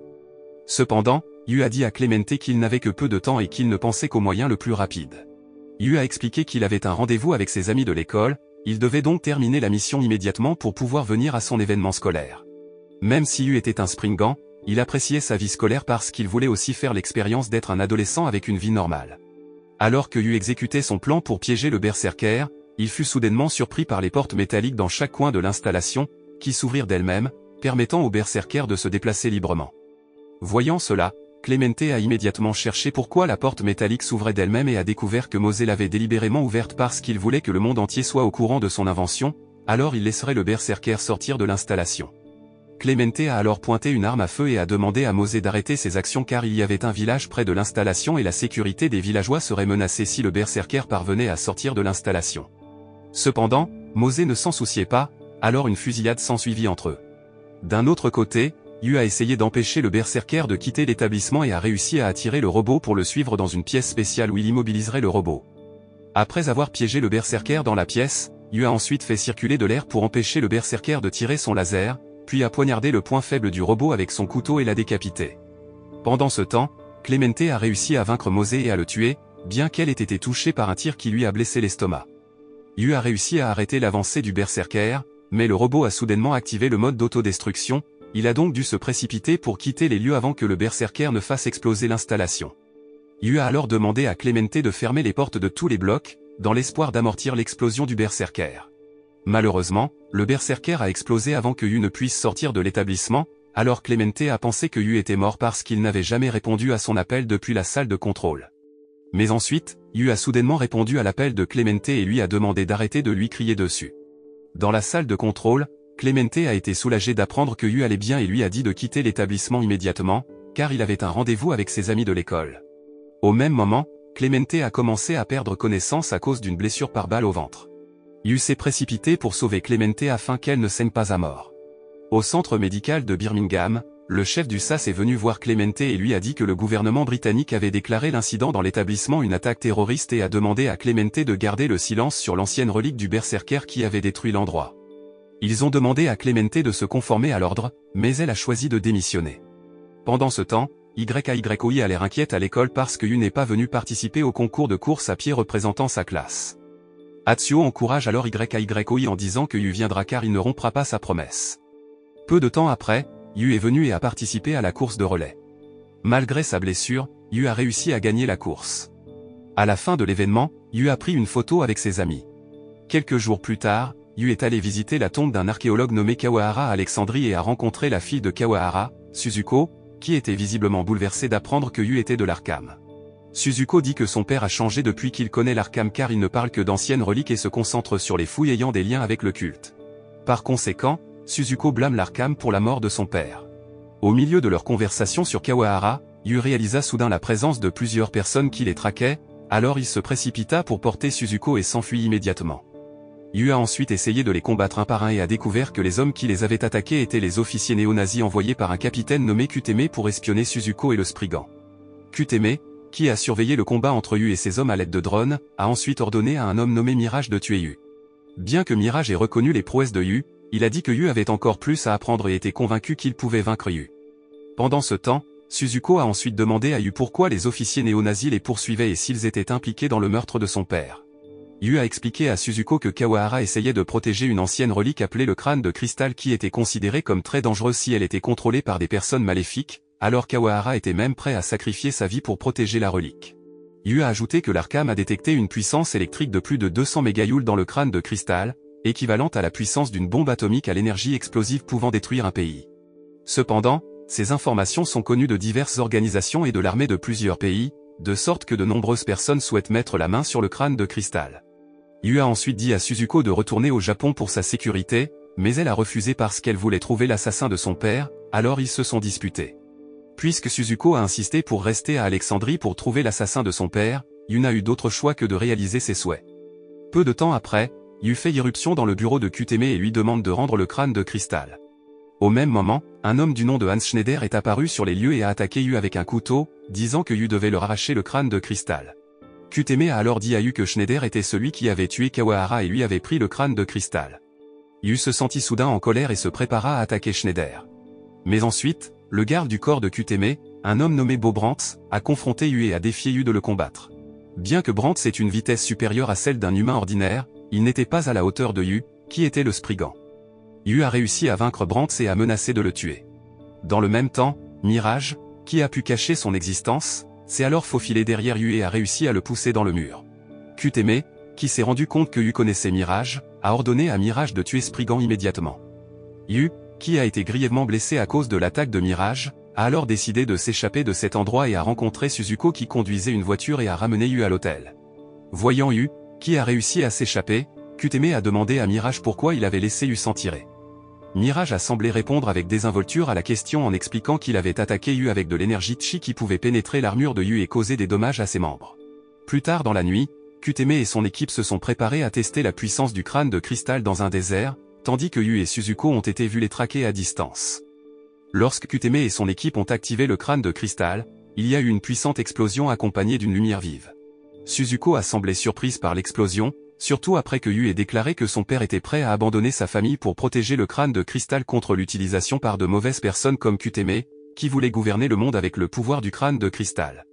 Cependant, Yu a dit à Clemente qu'il n'avait que peu de temps et qu'il ne pensait qu'au moyen le plus rapide. Yu a expliqué qu'il avait un rendez-vous avec ses amis de l'école, il devait donc terminer la mission immédiatement pour pouvoir venir à son événement scolaire. Même si Yu était un Springant, il appréciait sa vie scolaire parce qu'il voulait aussi faire l'expérience d'être un adolescent avec une vie normale. Alors que Yu exécutait son plan pour piéger le Berserker, il fut soudainement surpris par les portes métalliques dans chaque coin de l'installation, qui s'ouvrirent d'elles-mêmes, permettant au Berserker de se déplacer librement. Voyant cela, Clemente a immédiatement cherché pourquoi la porte métallique s'ouvrait d'elle-même et a découvert que Mose l'avait délibérément ouverte parce qu'il voulait que le monde entier soit au courant de son invention, alors il laisserait le Berserker sortir de l'installation. Clemente a alors pointé une arme à feu et a demandé à Mose d'arrêter ses actions car il y avait un village près de l'installation et la sécurité des villageois serait menacée si le Berserker parvenait à sortir de l'installation. Cependant, Mose ne s'en souciait pas, alors une fusillade s'ensuivit entre eux. D'un autre côté, Yu a essayé d'empêcher le Berserker de quitter l'établissement et a réussi à attirer le robot pour le suivre dans une pièce spéciale où il immobiliserait le robot. Après avoir piégé le Berserker dans la pièce, Yu a ensuite fait circuler de l'air pour empêcher le Berserker de tirer son laser, puis a poignardé le point faible du robot avec son couteau et l'a décapité. Pendant ce temps, Clemente a réussi à vaincre Mose et à le tuer, bien qu'elle ait été touchée par un tir qui lui a blessé l'estomac. Yu a réussi à arrêter l'avancée du Berserker, mais le robot a soudainement activé le mode d'autodestruction, il a donc dû se précipiter pour quitter les lieux avant que le Berserker ne fasse exploser l'installation. Yu a alors demandé à Clemente de fermer les portes de tous les blocs, dans l'espoir d'amortir l'explosion du Berserker. Malheureusement, le Berserker a explosé avant que Yu ne puisse sortir de l'établissement, alors Clemente a pensé que Yu était mort parce qu'il n'avait jamais répondu à son appel depuis la salle de contrôle. Mais ensuite, Yu a soudainement répondu à l'appel de Clemente et lui a demandé d'arrêter de lui crier dessus. Dans la salle de contrôle, Clemente a été soulagé d'apprendre que Yu allait bien et lui a dit de quitter l'établissement immédiatement, car il avait un rendez-vous avec ses amis de l'école. Au même moment, Clemente a commencé à perdre connaissance à cause d'une blessure par balle au ventre. Yu s'est précipité pour sauver Clemente afin qu'elle ne saigne pas à mort. Au centre médical de Birmingham, le chef du SAS est venu voir Clemente et lui a dit que le gouvernement britannique avait déclaré l'incident dans l'établissement une attaque terroriste et a demandé à Clemente de garder le silence sur l'ancienne relique du Berserker qui avait détruit l'endroit. Ils ont demandé à Clemente de se conformer à l'ordre, mais elle a choisi de démissionner. Pendant ce temps, YAYOI a l'air inquiète à l'école parce que Yu n'est pas venu participer au concours de course à pied représentant sa classe. Atsuo encourage alors YAYOI en disant que Yu viendra car il ne rompra pas sa promesse. Peu de temps après, Yu est venu et a participé à la course de relais. Malgré sa blessure, Yu a réussi à gagner la course. À la fin de l'événement, Yu a pris une photo avec ses amis. Quelques jours plus tard, Yu est allé visiter la tombe d'un archéologue nommé Kawahara à Alexandrie et a rencontré la fille de Kawahara, Suzuko, qui était visiblement bouleversée d'apprendre que Yu était de l'Arkham. Suzuko dit que son père a changé depuis qu'il connaît l'Arkham car il ne parle que d'anciennes reliques et se concentre sur les fouilles ayant des liens avec le culte. Par conséquent, Suzuko blâme l'Arkham pour la mort de son père. Au milieu de leur conversation sur Kawahara, Yu réalisa soudain la présence de plusieurs personnes qui les traquaient, alors il se précipita pour porter Suzuko et s'enfuit immédiatement. Yu a ensuite essayé de les combattre un par un et a découvert que les hommes qui les avaient attaqués étaient les officiers néo-nazis envoyés par un capitaine nommé Kuteme pour espionner Suzuko et le Spriggan. Kuteme, qui a surveillé le combat entre Yu et ses hommes à l'aide de drones, a ensuite ordonné à un homme nommé Mirage de tuer Yu. Bien que Mirage ait reconnu les prouesses de Yu, il a dit que Yu avait encore plus à apprendre et était convaincu qu'il pouvait vaincre Yu. Pendant ce temps, Suzuko a ensuite demandé à Yu pourquoi les officiers néo-nazis les poursuivaient et s'ils étaient impliqués dans le meurtre de son père. Yu a expliqué à Suzuko que Kawahara essayait de protéger une ancienne relique appelée le crâne de cristal qui était considérée comme très dangereuse si elle était contrôlée par des personnes maléfiques, alors Kawahara était même prêt à sacrifier sa vie pour protéger la relique. Yu a ajouté que l'Arkham a détecté une puissance électrique de plus de 200 mégajoules dans le crâne de cristal, équivalente à la puissance d'une bombe atomique à l'énergie explosive pouvant détruire un pays. Cependant, ces informations sont connues de diverses organisations et de l'armée de plusieurs pays, de sorte que de nombreuses personnes souhaitent mettre la main sur le crâne de cristal. Yu a ensuite dit à Suzuko de retourner au Japon pour sa sécurité, mais elle a refusé parce qu'elle voulait trouver l'assassin de son père, alors ils se sont disputés. Puisque Suzuko a insisté pour rester à Alexandrie pour trouver l'assassin de son père, Yu n'a eu d'autre choix que de réaliser ses souhaits. Peu de temps après, Yu fait irruption dans le bureau de Kuteme et lui demande de rendre le crâne de cristal. Au même moment, un homme du nom de Hans Schneider est apparu sur les lieux et a attaqué Yu avec un couteau, disant que Yu devait leur arracher le crâne de cristal. Kuteme a alors dit à Yu que Schneider était celui qui avait tué Kawahara et lui avait pris le crâne de cristal. Yu se sentit soudain en colère et se prépara à attaquer Schneider. Mais ensuite, le garde du corps de Kuteme, un homme nommé Bo Brantz, a confronté Yu et a défié Yu de le combattre. Bien que Brantz ait une vitesse supérieure à celle d'un humain ordinaire, il n'était pas à la hauteur de Yu, qui était le Spriggan. Yu a réussi à vaincre Brantz et a menacé de le tuer. Dans le même temps, Mirage, qui a pu cacher son existence, s'est alors faufilé derrière Yu et a réussi à le pousser dans le mur. Kuteme, qui s'est rendu compte que Yu connaissait Mirage, a ordonné à Mirage de tuer Spriggan immédiatement. Yu, qui a été grièvement blessé à cause de l'attaque de Mirage, a alors décidé de s'échapper de cet endroit et a rencontré Suzuko qui conduisait une voiture et a ramené Yu à l'hôtel. Voyant Yu, qui a réussi à s'échapper, Kuteme a demandé à Mirage pourquoi il avait laissé Yu s'en tirer. Mirage a semblé répondre avec désinvolture à la question en expliquant qu'il avait attaqué Yu avec de l'énergie chi qui pouvait pénétrer l'armure de Yu et causer des dommages à ses membres. Plus tard dans la nuit, Kuteme et son équipe se sont préparés à tester la puissance du crâne de cristal dans un désert, tandis que Yu et Suzuko ont été vus les traquer à distance. Lorsque Kuteme et son équipe ont activé le crâne de cristal, il y a eu une puissante explosion accompagnée d'une lumière vive. Suzuko a semblé surprise par l'explosion, surtout après que Yu ait déclaré que son père était prêt à abandonner sa famille pour protéger le crâne de cristal contre l'utilisation par de mauvaises personnes comme Kuteme, qui voulait gouverner le monde avec le pouvoir du crâne de cristal.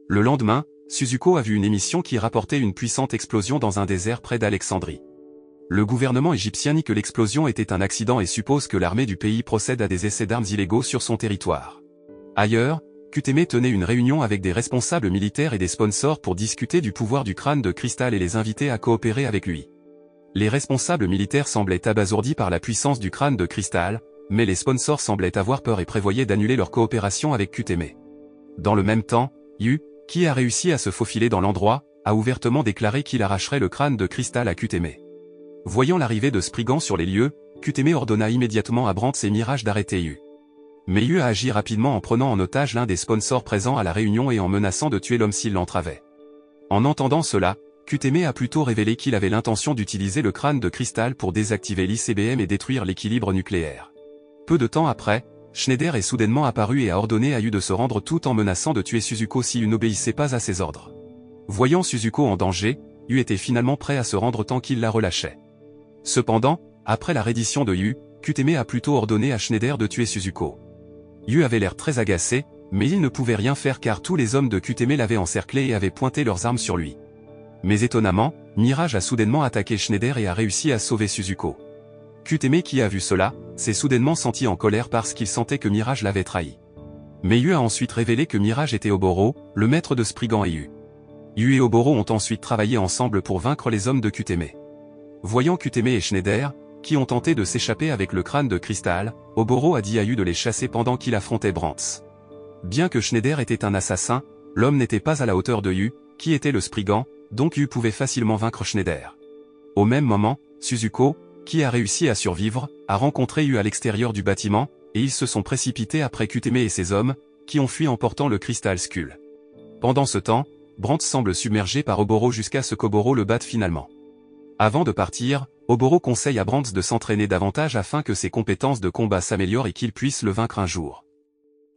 Le lendemain, Suzuko a vu une émission qui rapportait une puissante explosion dans un désert près d'Alexandrie. Le gouvernement égyptien nie que l'explosion était un accident et suppose que l'armée du pays procède à des essais d'armes illégaux sur son territoire. Ailleurs, Kuteme tenait une réunion avec des responsables militaires et des sponsors pour discuter du pouvoir du crâne de cristal et les inviter à coopérer avec lui. Les responsables militaires semblaient abasourdis par la puissance du crâne de cristal, mais les sponsors semblaient avoir peur et prévoyaient d'annuler leur coopération avec Kuteme. Dans le même temps, Yu, qui a réussi à se faufiler dans l'endroit, a ouvertement déclaré qu'il arracherait le crâne de cristal à Kuteme. Voyant l'arrivée de Spriggan sur les lieux, Kuteme ordonna immédiatement à Brantz et Mirage d'arrêter Yu. Mais Yu a agi rapidement en prenant en otage l'un des sponsors présents à la réunion et en menaçant de tuer l'homme s'il l'entravait. En entendant cela, Kuteme a plutôt révélé qu'il avait l'intention d'utiliser le crâne de cristal pour désactiver l'ICBM et détruire l'équilibre nucléaire. Peu de temps après, Schneider est soudainement apparu et a ordonné à Yu de se rendre tout en menaçant de tuer Suzuko si Yu n'obéissait pas à ses ordres. Voyant Suzuko en danger, Yu était finalement prêt à se rendre tant qu'il la relâchait. Cependant, après la reddition de Yu, Kuteme a plutôt ordonné à Schneider de tuer Suzuko. Yu avait l'air très agacé, mais il ne pouvait rien faire car tous les hommes de Kuteme l'avaient encerclé et avaient pointé leurs armes sur lui. Mais étonnamment, Mirage a soudainement attaqué Schneider et a réussi à sauver Suzuko. Kuteme qui a vu cela, s'est soudainement senti en colère parce qu'il sentait que Mirage l'avait trahi. Mais Yu a ensuite révélé que Mirage était Oboro, le maître de Spriggan et Yu. Yu et Oboro ont ensuite travaillé ensemble pour vaincre les hommes de Kuteme. Voyant Kuteme et Schneider, qui ont tenté de s'échapper avec le crâne de cristal, Oboro a dit à Yu de les chasser pendant qu'il affrontait Brantz. Bien que Schneider était un assassin, l'homme n'était pas à la hauteur de Yu, qui était le Spriggan, donc Yu pouvait facilement vaincre Schneider. Au même moment, Suzuko, qui a réussi à survivre, a rencontré Yu à l'extérieur du bâtiment, et ils se sont précipités après Kuteme et ses hommes, qui ont fui en portant le Crystal Skull. Pendant ce temps, Brantz semble submergé par Oboro jusqu'à ce qu'Oboro le batte finalement. Avant de partir, Oboro conseille à Brantz de s'entraîner davantage afin que ses compétences de combat s'améliorent et qu'il puisse le vaincre un jour.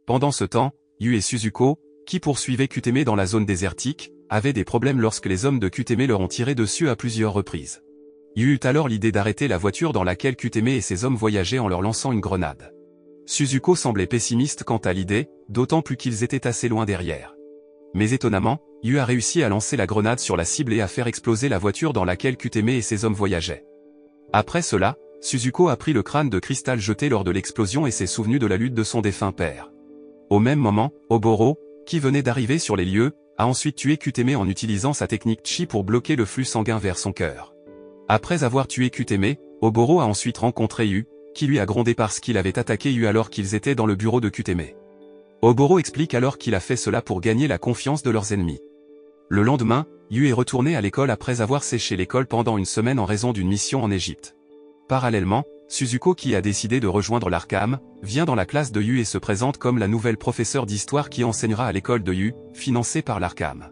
Pendant ce temps, Yu et Suzuko, qui poursuivaient Kuteme dans la zone désertique, avaient des problèmes lorsque les hommes de Kuteme leur ont tiré dessus à plusieurs reprises. Yu eut alors l'idée d'arrêter la voiture dans laquelle Kuteme et ses hommes voyageaient en leur lançant une grenade. Suzuko semblait pessimiste quant à l'idée, d'autant plus qu'ils étaient assez loin derrière. Mais étonnamment, Yu a réussi à lancer la grenade sur la cible et à faire exploser la voiture dans laquelle Kuteme et ses hommes voyageaient. Après cela, Suzuko a pris le crâne de cristal jeté lors de l'explosion et s'est souvenu de la lutte de son défunt père. Au même moment, Oboro, qui venait d'arriver sur les lieux, a ensuite tué Kuteme en utilisant sa technique Chi pour bloquer le flux sanguin vers son cœur. Après avoir tué Kuteme, Oboro a ensuite rencontré Yu, qui lui a grondé parce qu'il avait attaqué Yu alors qu'ils étaient dans le bureau de Kuteme. Oboro explique alors qu'il a fait cela pour gagner la confiance de leurs ennemis. Le lendemain, Yu est retourné à l'école après avoir séché l'école pendant une semaine en raison d'une mission en Égypte. Parallèlement, Suzuko, qui a décidé de rejoindre l'Arkham, vient dans la classe de Yu et se présente comme la nouvelle professeure d'histoire qui enseignera à l'école de Yu, financée par l'Arkham.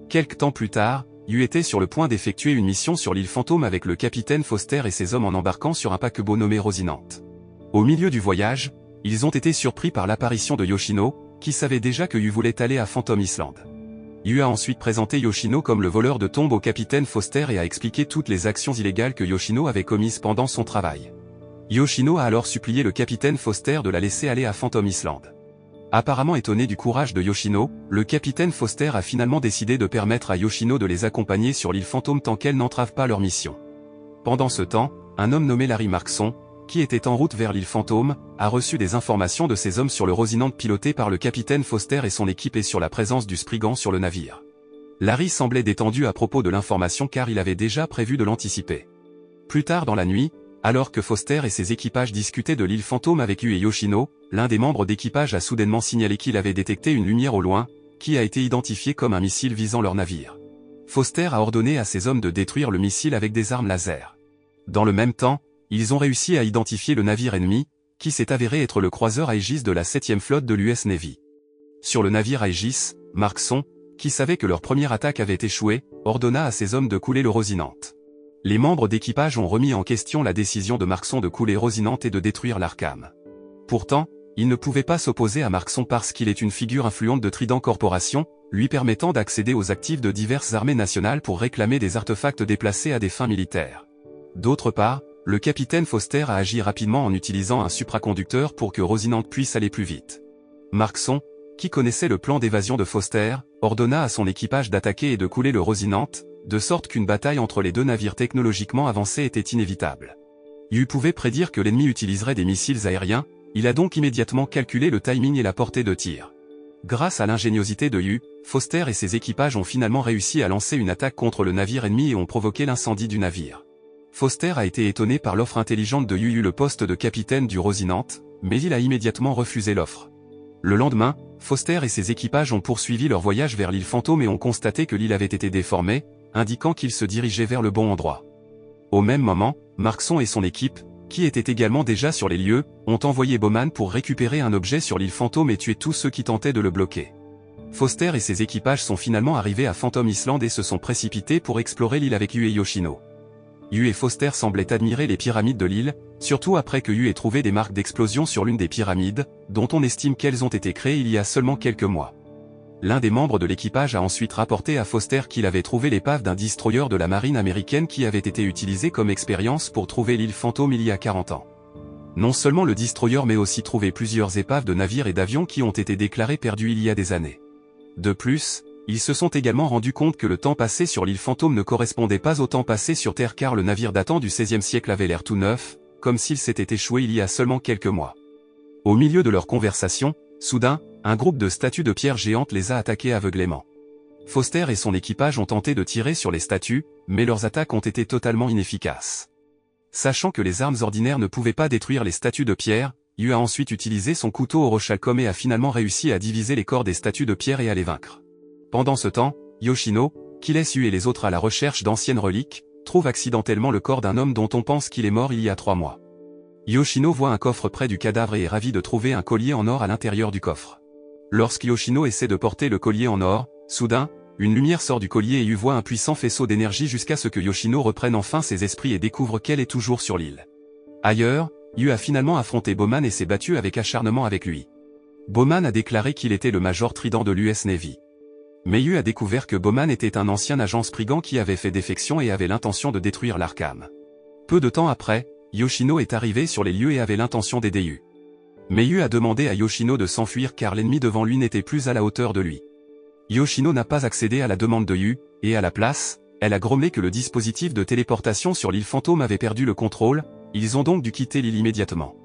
Quelque temps plus tard, Yu était sur le point d'effectuer une mission sur l'île Fantôme avec le capitaine Foster et ses hommes en embarquant sur un paquebot nommé Rosinante. Au milieu du voyage, ils ont été surpris par l'apparition de Yoshino, qui savait déjà que Yu voulait aller à Phantom Island. Yu a ensuite présenté Yoshino comme le voleur de tombes au capitaine Foster et a expliqué toutes les actions illégales que Yoshino avait commises pendant son travail. Yoshino a alors supplié le capitaine Foster de la laisser aller à Phantom Island. Apparemment étonné du courage de Yoshino, le capitaine Foster a finalement décidé de permettre à Yoshino de les accompagner sur l'île Fantôme tant qu'elle n'entrave pas leur mission. Pendant ce temps, un homme nommé Larry Markson, qui était en route vers l'île Fantôme, a reçu des informations de ses hommes sur le Rosinante piloté par le capitaine Foster et son équipe et sur la présence du Spriggan sur le navire. Larry semblait détendu à propos de l'information car il avait déjà prévu de l'anticiper. Plus tard dans la nuit, alors que Foster et ses équipages discutaient de l'île Fantôme avec Yu et Yoshino, l'un des membres d'équipage a soudainement signalé qu'il avait détecté une lumière au loin, qui a été identifiée comme un missile visant leur navire. Foster a ordonné à ses hommes de détruire le missile avec des armes laser. Dans le même temps, ils ont réussi à identifier le navire ennemi, qui s'est avéré être le croiseur Aegis de la 7e flotte de l'US Navy. Sur le navire Aegis, Markson, qui savait que leur première attaque avait échoué, ordonna à ses hommes de couler le Rosinante. Les membres d'équipage ont remis en question la décision de Markson de couler Rosinante et de détruire l'Arkham. Pourtant, ils ne pouvaient pas s'opposer à Markson parce qu'il est une figure influente de Trident Corporation, lui permettant d'accéder aux actifs de diverses armées nationales pour réclamer des artefacts déplacés à des fins militaires. D'autre part, le capitaine Foster a agi rapidement en utilisant un supraconducteur pour que Rosinante puisse aller plus vite. Markson, qui connaissait le plan d'évasion de Foster, ordonna à son équipage d'attaquer et de couler le Rosinante, de sorte qu'une bataille entre les deux navires technologiquement avancés était inévitable. Yu pouvait prédire que l'ennemi utiliserait des missiles aériens, il a donc immédiatement calculé le timing et la portée de tir. Grâce à l'ingéniosité de Yu, Foster et ses équipages ont finalement réussi à lancer une attaque contre le navire ennemi et ont provoqué l'incendie du navire. Foster a été étonné par l'offre intelligente de Yu le poste de capitaine du Rosinante, mais il a immédiatement refusé l'offre. Le lendemain, Foster et ses équipages ont poursuivi leur voyage vers l'île Fantôme et ont constaté que l'île avait été déformée, indiquant qu'ils se dirigeaient vers le bon endroit. Au même moment, Markson et son équipe, qui étaient également déjà sur les lieux, ont envoyé Bowman pour récupérer un objet sur l'île Fantôme et tuer tous ceux qui tentaient de le bloquer. Foster et ses équipages sont finalement arrivés à Phantom Island et se sont précipités pour explorer l'île avec Yu et Yoshino. Yu et Foster semblaient admirer les pyramides de l'île, surtout après que Yu ait trouvé des marques d'explosion sur l'une des pyramides, dont on estime qu'elles ont été créées il y a seulement quelques mois. L'un des membres de l'équipage a ensuite rapporté à Foster qu'il avait trouvé l'épave d'un destroyer de la marine américaine qui avait été utilisé comme expérience pour trouver l'île Fantôme il y a 40 ans. Non seulement le destroyer mais aussi trouvé plusieurs épaves de navires et d'avions qui ont été déclarés perdus il y a des années. De plus, ils se sont également rendus compte que le temps passé sur l'île Fantôme ne correspondait pas au temps passé sur Terre car le navire datant du XVIe siècle avait l'air tout neuf, comme s'il s'était échoué il y a seulement quelques mois. Au milieu de leur conversation, soudain, un groupe de statues de pierre géantes les a attaqués aveuglément. Foster et son équipage ont tenté de tirer sur les statues, mais leurs attaques ont été totalement inefficaces. Sachant que les armes ordinaires ne pouvaient pas détruire les statues de pierre, Yu a ensuite utilisé son couteau Orochalcom et a finalement réussi à diviser les corps des statues de pierre et à les vaincre. Pendant ce temps, Yoshino, qui laisse Yu et les autres à la recherche d'anciennes reliques, trouve accidentellement le corps d'un homme dont on pense qu'il est mort il y a 3 mois. Yoshino voit un coffre près du cadavre et est ravi de trouver un collier en or à l'intérieur du coffre. Lorsque Yoshino essaie de porter le collier en or, soudain, une lumière sort du collier et Yu voit un puissant faisceau d'énergie jusqu'à ce que Yoshino reprenne enfin ses esprits et découvre qu'elle est toujours sur l'île. Ailleurs, Yu a finalement affronté Bowman et s'est battu avec acharnement avec lui. Bowman a déclaré qu'il était le Major Trident de l'US Navy. Mais Yu a découvert que Bowman était un ancien agent Spriggan qui avait fait défection et avait l'intention de détruire l'Arkham. Peu de temps après, Yoshino est arrivé sur les lieux et avait l'intention d'aider Yu. Mais Yu a demandé à Yoshino de s'enfuir car l'ennemi devant lui n'était plus à la hauteur de lui. Yoshino n'a pas accédé à la demande de Yu, et à la place, elle a grommelé que le dispositif de téléportation sur l'île fantôme avait perdu le contrôle, ils ont donc dû quitter l'île immédiatement.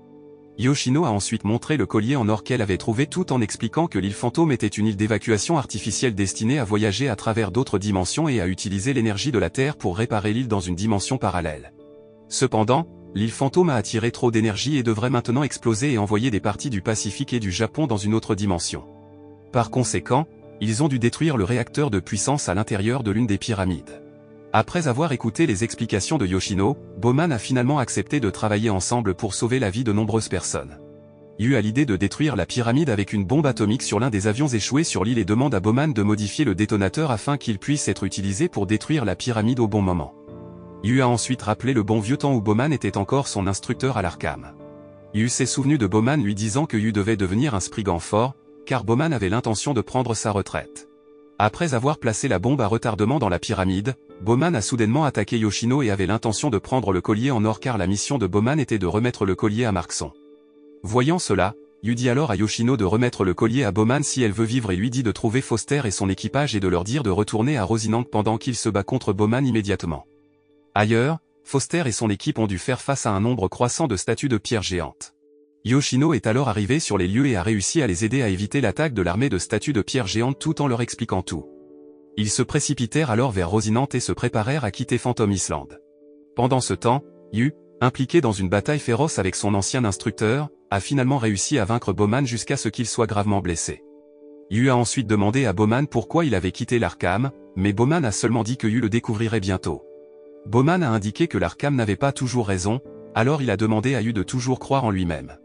Yoshino a ensuite montré le collier en or qu'elle avait trouvé tout en expliquant que l'île fantôme était une île d'évacuation artificielle destinée à voyager à travers d'autres dimensions et à utiliser l'énergie de la Terre pour réparer l'île dans une dimension parallèle. Cependant, l'île fantôme a attiré trop d'énergie et devrait maintenant exploser et envoyer des parties du Pacifique et du Japon dans une autre dimension. Par conséquent, ils ont dû détruire le réacteur de puissance à l'intérieur de l'une des pyramides. Après avoir écouté les explications de Yoshino, Bowman a finalement accepté de travailler ensemble pour sauver la vie de nombreuses personnes. Yu a l'idée de détruire la pyramide avec une bombe atomique sur l'un des avions échoués sur l'île et demande à Bowman de modifier le détonateur afin qu'il puisse être utilisé pour détruire la pyramide au bon moment. Yu a ensuite rappelé le bon vieux temps où Bowman était encore son instructeur à l'Arkham. Yu s'est souvenu de Bowman lui disant que Yu devait devenir un Spriggan fort, car Bowman avait l'intention de prendre sa retraite. Après avoir placé la bombe à retardement dans la pyramide, Bowman a soudainement attaqué Yoshino et avait l'intention de prendre le collier en or car la mission de Bowman était de remettre le collier à Markson. Voyant cela, Yu dit alors à Yoshino de remettre le collier à Bowman si elle veut vivre et lui dit de trouver Foster et son équipage et de leur dire de retourner à Rosinante pendant qu'il se bat contre Bowman immédiatement. Ailleurs, Foster et son équipe ont dû faire face à un nombre croissant de statues de pierre géantes. Yoshino est alors arrivé sur les lieux et a réussi à les aider à éviter l'attaque de l'armée de statues de pierre géantes tout en leur expliquant tout. Ils se précipitèrent alors vers Rosinante et se préparèrent à quitter Phantom Island. Pendant ce temps, Yu, impliqué dans une bataille féroce avec son ancien instructeur, a finalement réussi à vaincre Bowman jusqu'à ce qu'il soit gravement blessé. Yu a ensuite demandé à Bowman pourquoi il avait quitté l'Arkham, mais Bowman a seulement dit que Yu le découvrirait bientôt. Bowman a indiqué que l'Arkham n'avait pas toujours raison, alors il a demandé à Yu de toujours croire en lui-même.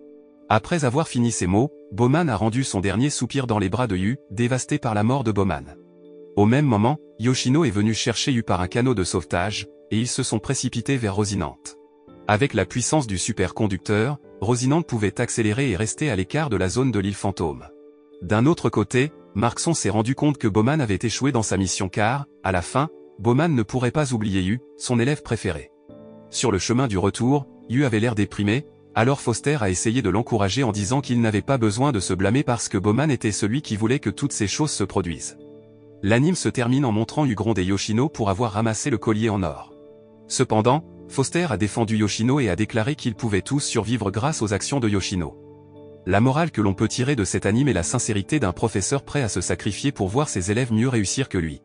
Après avoir fini ces mots, Bowman a rendu son dernier soupir dans les bras de Yu, dévasté par la mort de Bowman. Au même moment, Yoshino est venu chercher Yu par un canot de sauvetage, et ils se sont précipités vers Rosinante. Avec la puissance du superconducteur, Rosinante pouvait accélérer et rester à l'écart de la zone de l'île fantôme. D'un autre côté, Markson s'est rendu compte que Bowman avait échoué dans sa mission car, à la fin, Bowman ne pourrait pas oublier Yu, son élève préféré. Sur le chemin du retour, Yu avait l'air déprimé, alors Foster a essayé de l'encourager en disant qu'il n'avait pas besoin de se blâmer parce que Bowman était celui qui voulait que toutes ces choses se produisent. L'anime se termine en montrant Yu gronder Yoshino pour avoir ramassé le collier en or. Cependant, Foster a défendu Yoshino et a déclaré qu'ils pouvaient tous survivre grâce aux actions de Yoshino. La morale que l'on peut tirer de cet anime est la sincérité d'un professeur prêt à se sacrifier pour voir ses élèves mieux réussir que lui.